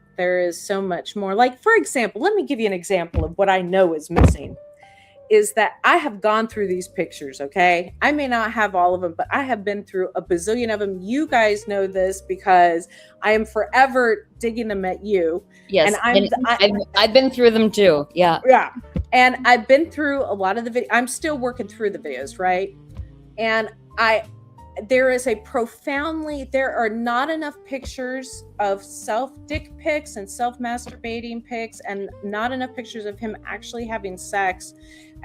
so much more. Like, for example, let me give you an example of what I know is missing. Is that I have gone through these pictures, okay? I may not have all of them, but I have been through a bazillion of them. You guys know this because I am forever digging them at you. Yes, and I've been through them too. Yeah. Yeah. And I've been through a lot of the videos. I'm still working through the videos, right? And there are not enough pictures of dick pics and self-masturbating pics, and not enough pictures of him actually having sex.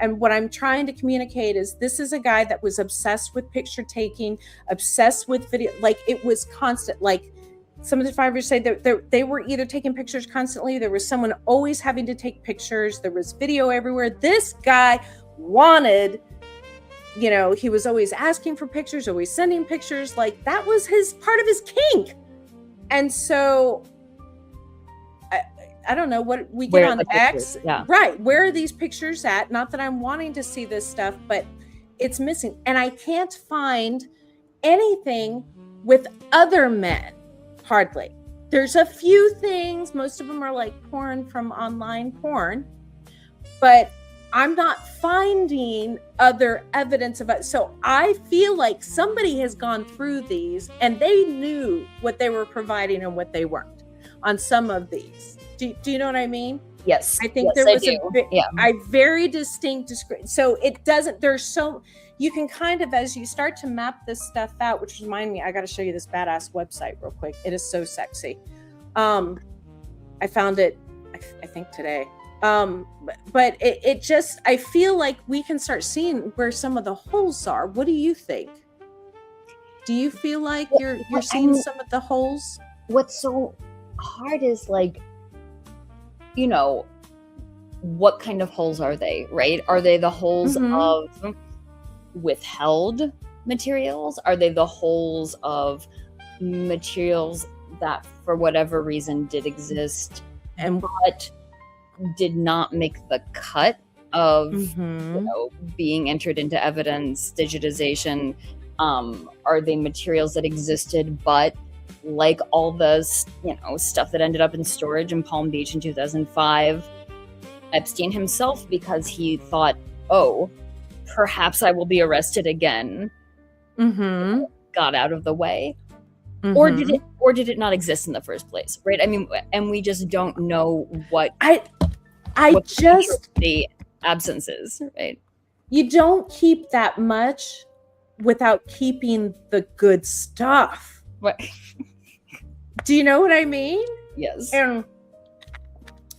And what I'm trying to communicate is this is a guy that was obsessed with picture taking, obsessed with video. Like, it was constant. Like, some of the survivors say that they were either taking pictures constantly. There was someone always having to take pictures. There was video everywhere. This guy wanted, he was always asking for pictures, always sending pictures. Like, that was part of his kink. And so I don't know what we get on X. Yeah. Right. Where are these pictures at? Not that I'm wanting to see this stuff, but it's missing. And I can't find anything with other men. Hardly. There's a few things. Most of them are like porn from online porn. But I'm not finding other evidence of it. So I feel like somebody has gone through these and they knew what they were providing and what they weren't on some of these. Do you know what I mean? Yes. I think there was a very distinct description. So it doesn't, you can kind of, as you start to map this stuff out, which reminds me, I got to show you this badass website real quick. It is so sexy. I found it, I think today. But it just, I feel like we can start seeing where some of the holes are. What do you think? Do you feel like you're seeing some of the holes? What's so hard is, like, what kind of holes are they, right? Are they the holes of withheld materials? Are they the holes of materials that for whatever reason did exist and but did not make the cut of being entered into evidence, digitization? Are they materials that existed but, like all the stuff that ended up in storage in Palm Beach in 2005, Epstein himself, because he thought, oh, perhaps I will be arrested again, got out of the way? Or did it not exist in the first place, right? I mean, and we just don't know what the absence is, right? You don't keep that much without keeping the good stuff. What? Do you know what I mean? Yes. And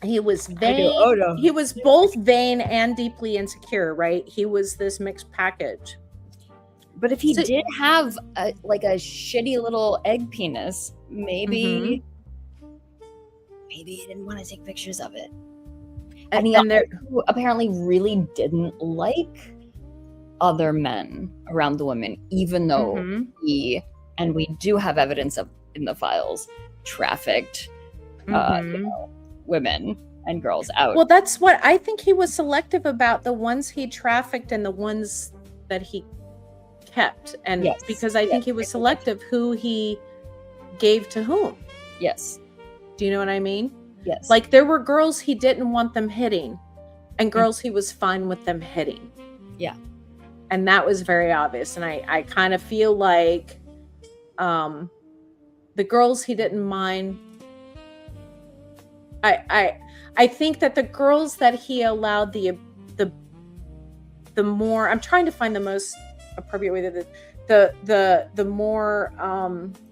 he was vain. Oh, no. He was both vain and deeply insecure, right? He was this mixed package. But if he did have a shitty little egg penis, maybe he didn't want to take pictures of it. And he apparently really didn't like other men around the women, even though he, and we do have evidence of in the files, trafficked women and girls out. Well, that's what I think he was selective about, the ones he trafficked and the ones that he kept. And because I think he was selective who he gave to whom. Yes. Do you know what I mean? Yes. Like, there were girls he didn't want them hitting and girls he was fine with them hitting. Yeah. And that was very obvious. And I kind of feel like the girls he didn't mind, I think that the girls that he allowed the more, I'm trying to find the most appropriate way, the more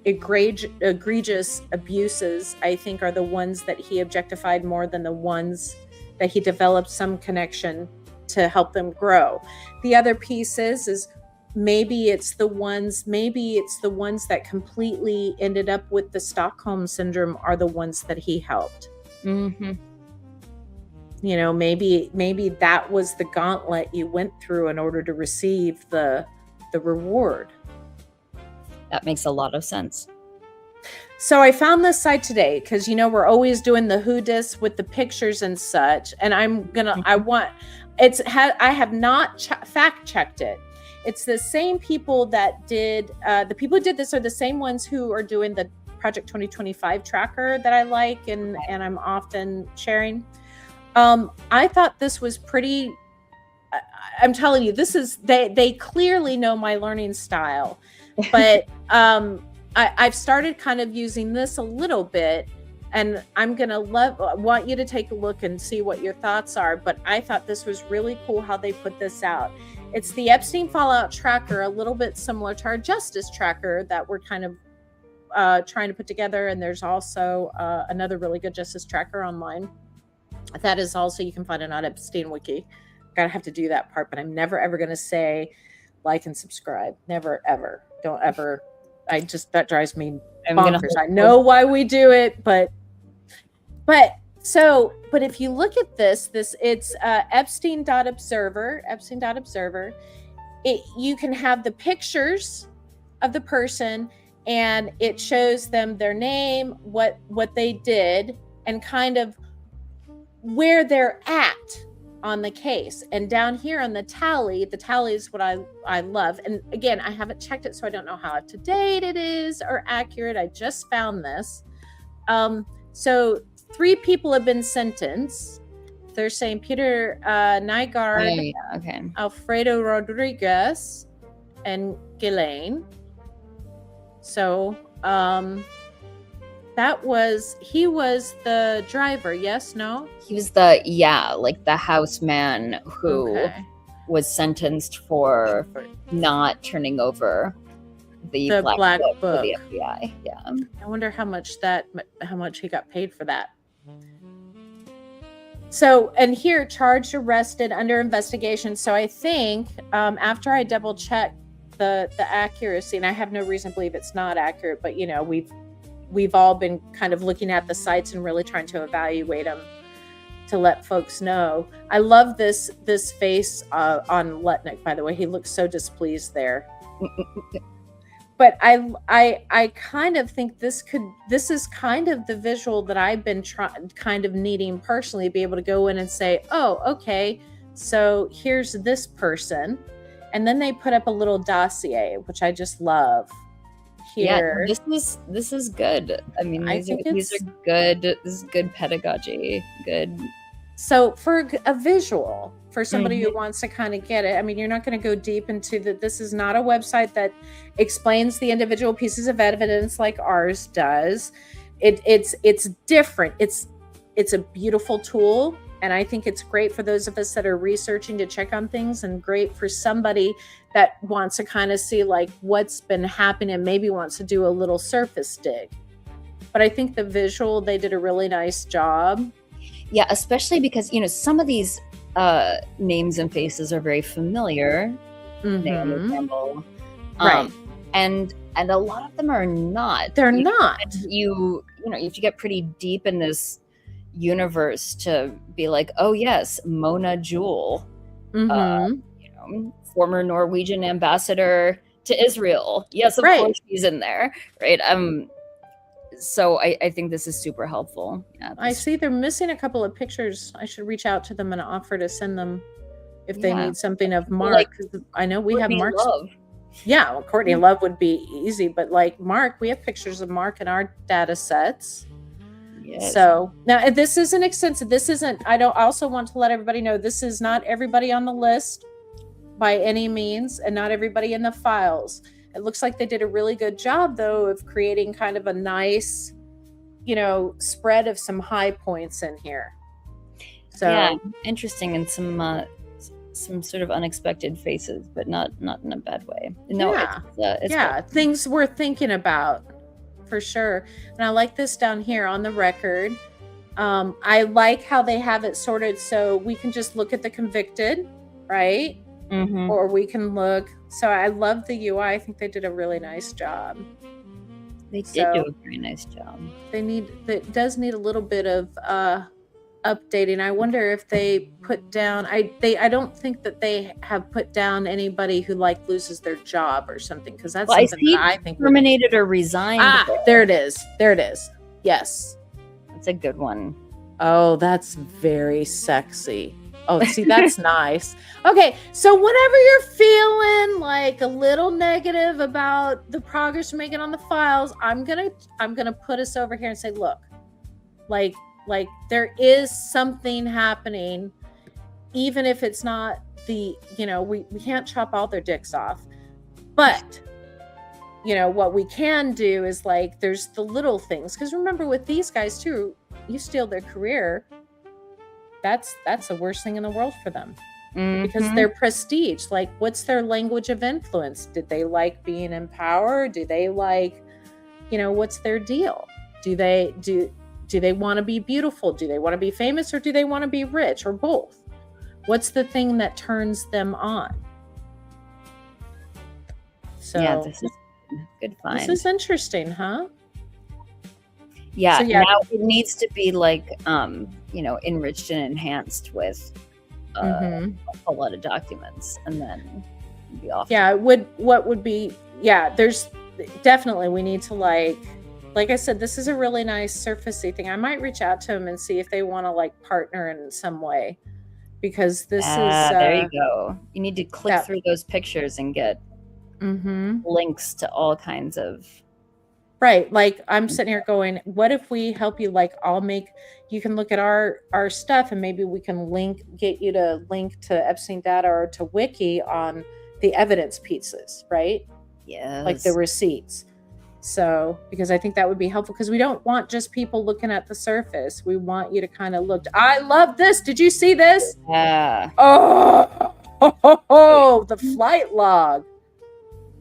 egregious abuses, I think, are the ones that he objectified more than the ones that he developed some connection to help them grow. The other piece is maybe it's the ones that completely ended up with the Stockholm syndrome are the ones that he helped. Mm-hmm. You know, maybe that was the gauntlet you went through in order to receive the reward. That makes a lot of sense. So I found this site today because, you know, we're always doing the whodis with the pictures and such. And I have not fact checked it. It's the same people that did, the people who did this are the same ones who are doing the Project 2025 tracker that I like and I'm often sharing. I thought this was pretty, I'm telling you, this is, they clearly know my learning style, but I've started kind of using this a little bit, and I'm going to want you to take a look and see what your thoughts are. But I thought this was really cool how they put this out. It's the Epstein Fallout Tracker, a little bit similar to our Justice Tracker that we're kind of trying to put together. And there's also another really good Justice Tracker online. That is also, you can find it on EpsteinWiki. Gotta have to do that part, but I'm never ever going to say like and subscribe. Never, ever. Don't ever. That drives me bonkers. I know why we do it, but if you look at this it's Epstein.observer, you can have the pictures of the person and it shows them their name, what they did, and kind of where they're at on the case. And down here on the tally is what I love. And again, I haven't checked it, so I don't know how up to date it is or accurate. I just found this. So 3 people have been sentenced. They're saying Peter Nygaard, Alfredo Rodriguez, and Ghislaine. So he was the driver, yes, no? He was the houseman who was sentenced for not turning over the black book for the FBI. Yeah. I wonder how much he got paid for that. So, and here, charged, arrested, under investigation. So I think after I double checked the accuracy, and I have no reason to believe it's not accurate, but you know, we've all been kind of looking at the sites and really trying to evaluate them to let folks know. I love this face on Letnick, by the way. He looks so displeased there. But I kind of think this is kind of the visual that I've been kind of needing personally, to be able to go in and say, oh, okay, so here's this person. And then they put up a little dossier, which I just love. Here. Yeah, this is good. I mean, these are good. This is good pedagogy. Good. So for a visual, for somebody who wants to kind of get it, I mean, you're not going to go deep into this is not a website that explains the individual pieces of evidence like ours does. It's different. It's a beautiful tool. And I think it's great for those of us that are researching to check on things, and great for somebody that wants to kind of see like what's been happening and maybe wants to do a little surface dig. But I think the visual, they did a really nice job. Yeah, especially because, you know, some of these names and faces are very familiar. Naomi Campbell. Right. And a lot of them are not. They're not. You know, you have to get pretty deep in this universe to be like, oh yes, Mona Jewel, you know, former Norwegian ambassador to Israel. Yes, of course she's in there, right? So I think this is super helpful. Yeah, I see they're missing a couple of pictures. I should reach out to them and offer to send them if they need something of Mark. Like, I know we Courtney have Mark. Love. Yeah, well, Courtney Love would be easy, but like Mark, we have pictures of Mark in our data sets. Yes. So now this isn't extensive. I also want to let everybody know this is not everybody on the list by any means, and not everybody in the files. It looks like they did a really good job though of creating kind of a nice, you know, spread of some high points in here. So yeah, interesting, and some some sort of unexpected faces, but not in a bad way. No, it's yeah, things we're thinking about for sure. And I like this down here on the record. I like how they have it sorted so we can just look at the convicted, right? Mm-hmm. Or we can look. So I love the UI. I think they did a really nice job. They did do a very nice job. It does need a little bit of updating. I wonder if they put down. I don't think that they have put down anybody who like loses their job or something, because that's something that I think terminated or resigned. There it is. Yes, that's a good one. Oh, that's very sexy. Oh, see, that's nice. Okay, so whenever you're feeling like a little negative about the progress you're making on the files, I'm gonna put us over here and say, look, like there is something happening, even if it's not we can't chop all their dicks off, but what we can do is like there's the little things, because remember with these guys too, you steal their career. That's the worst thing in the world for them, because their prestige, like what's their language of influence? Did they like being in power? Do they like, what's their deal? Do they want to be beautiful? Do they want to be famous, or do they want to be rich, or both? What's the thing that turns them on? So yeah, this is good find. This is interesting, huh? Yeah, so now it needs to be like, enriched and enhanced with a lot of documents, and then be off. Yeah, there's definitely, we need to like I said, this is a really nice surfacey thing. I might reach out to them and see if they want to like partner in some way, because this is there you go. You need to click through those pictures and get links to all kinds of. Right. Like I'm sitting here going, what if we help you? Like you can look at our stuff, and maybe we can get you to link to Epstein data or to Wiki on the evidence pieces, right? Yeah. Like the receipts. So, because I think that would be helpful, because we don't want just people looking at the surface. We want you to kind of look. I love this. Did you see this? Yeah. Oh, the flight log.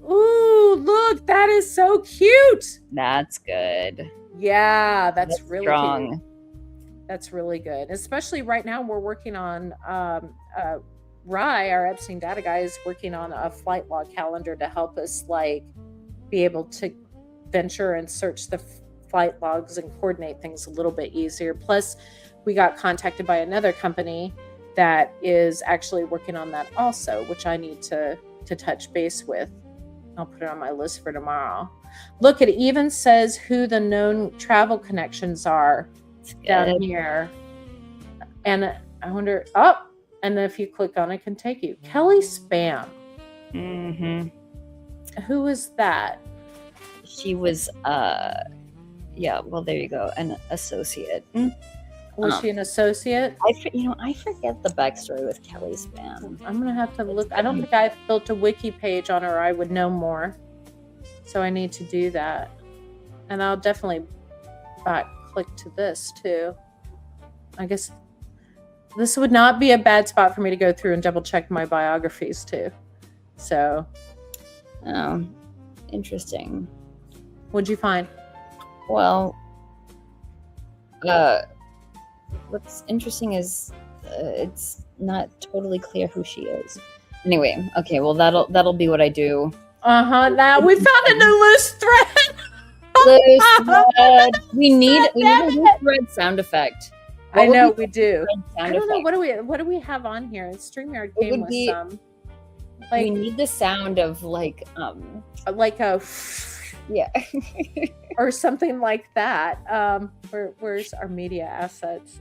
Ooh, look, that is so cute. That's good. Yeah, that's really strong. Cute. That's really good. Especially right now, we're working on Rye, our Epstein data guy, is working on a flight log calendar to help us like be able to venture and search the flight logs and coordinate things a little bit easier. Plus, we got contacted by another company that is actually working on that also, which I need to touch base with. I'll put it on my list for tomorrow. Look, it even says who the known travel connections are down here. And I wonder, and then if you click on it, can take you. Kelly Spam. Who is that? She was, well, there you go, an associate. Was she an associate? I forget the backstory with Kelly Spam. I'm gonna have to look. I don't think I've built a wiki page on her. I would know more, so I need to do that. And I'll definitely click to this too. I guess this would not be a bad spot for me to go through and double check my biographies too. So, interesting. What'd you find? Well, what's interesting is it's not totally clear who she is. Anyway, okay, well that'll be what I do. Now we found a new loose thread. Loose thread. We need a loose thread sound effect. I know we do. I don't know, what do we have on here? StreamYard came with some. Like, we need the sound of like a yeah. or something like that. Where's our media assets?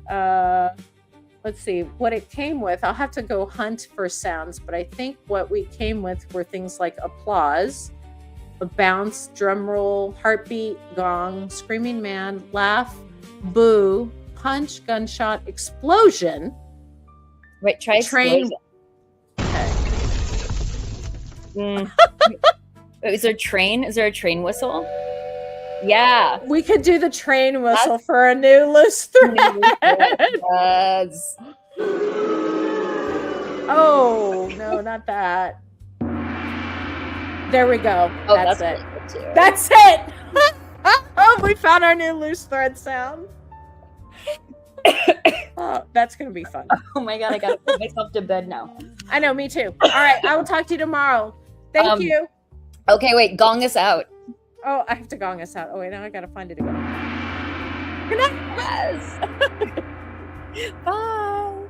Let's see what it came with. I'll have to go hunt for sounds, but I think what we came with were things like applause, a bounce, drum roll, heartbeat, gong, screaming man, laugh, boo, punch, gunshot, explosion. Right, try train. Okay. Is there a train? Is there a train whistle? Yeah. We could do the train whistle for a new loose thread. Yes. Oh, no, not that. There we go. Oh, that's it. really good too. That's it. Oh, we found our new loose thread sound. Oh, that's going to be fun. Oh my God, I got to put myself to bed now. I know, me too. All right, I will talk to you tomorrow. Thank you. Okay, wait, gong us out. Oh, I have to gong us out. Oh, wait, now I got to find it again. Good night. Yes. Bye.